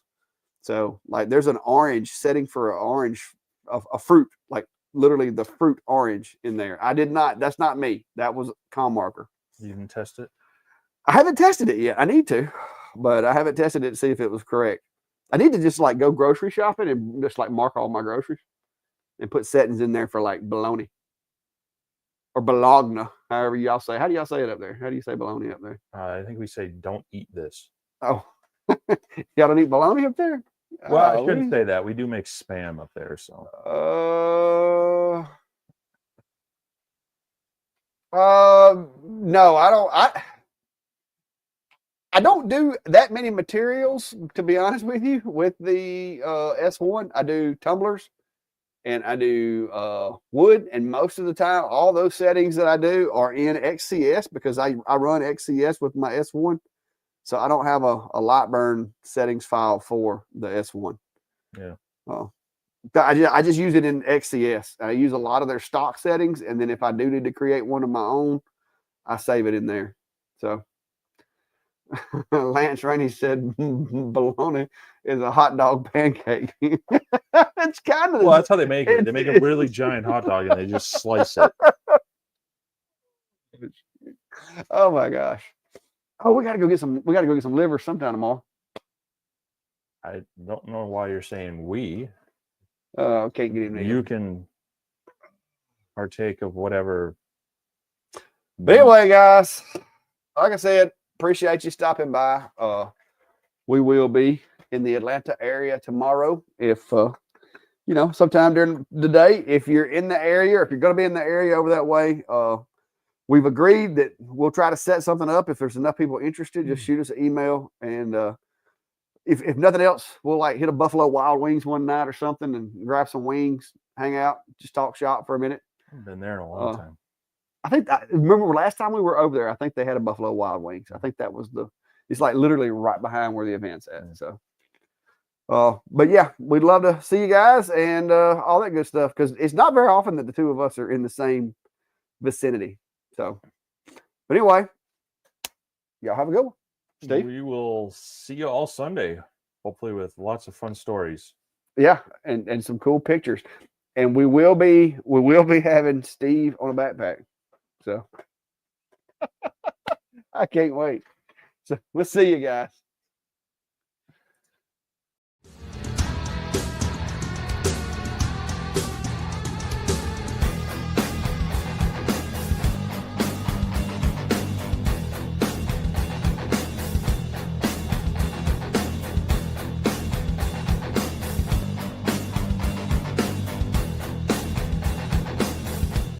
So like there's an orange setting for an orange, a fruit, like literally the fruit orange in there. I did not, that's not me. That was ComMarker. You didn't test it? I haven't tested it yet. I need to, but I haven't tested it to see if it was correct. I need to just like go grocery shopping and just like mark all my groceries and put settings in there for like bologna or bologna, however y'all say. How do y'all say it up there? How do you say bologna up there? I think we say don't eat this. Oh, y'all don't eat bologna up there? Well, I shouldn't say that. We do make spam up there, so. No, I don't. I don't do that many materials, to be honest with you. With the S1, I do tumblers and I do wood, and most of the time, all those settings that I do are in XCS because I run XCS with my S1. So I don't have a light burn settings file for the S1. Yeah. I just use it in XCS. I use a lot of their stock settings, and then if I do need to create one of my own, I save it in there. So Lance Rainey said bologna is a hot dog pancake. It's kind of Well, that's how they make it. They make a really giant hot dog and they just slice it. Oh my gosh. Oh, we gotta go get some liver sometime tomorrow. I don't know why you're saying we. Can't get in there. You can partake of whatever. But anyway, guys, like I said, appreciate you stopping by. We will be in the Atlanta area tomorrow. If sometime during the day, if you're in the area, or if you're going to be in the area over that way, we've agreed that we'll try to set something up. If there's enough people interested, just shoot us an email, and if nothing else, we'll like hit a Buffalo Wild Wings one night or something and grab some wings, hang out, just talk shop for a minute. I've been there in a long time. I remember last time we were over there, I think they had a Buffalo Wild Wings. I think that was it's like literally right behind where the event's at. So, but yeah, we'd love to see you guys and all that good stuff, because it's not very often that the two of us are in the same vicinity. So, but anyway, y'all have a good one. Steve? We will see you all Sunday, hopefully with lots of fun stories. Yeah, and some cool pictures. And we will be having Steve on a backpack. So I can't wait. So we'll see you guys.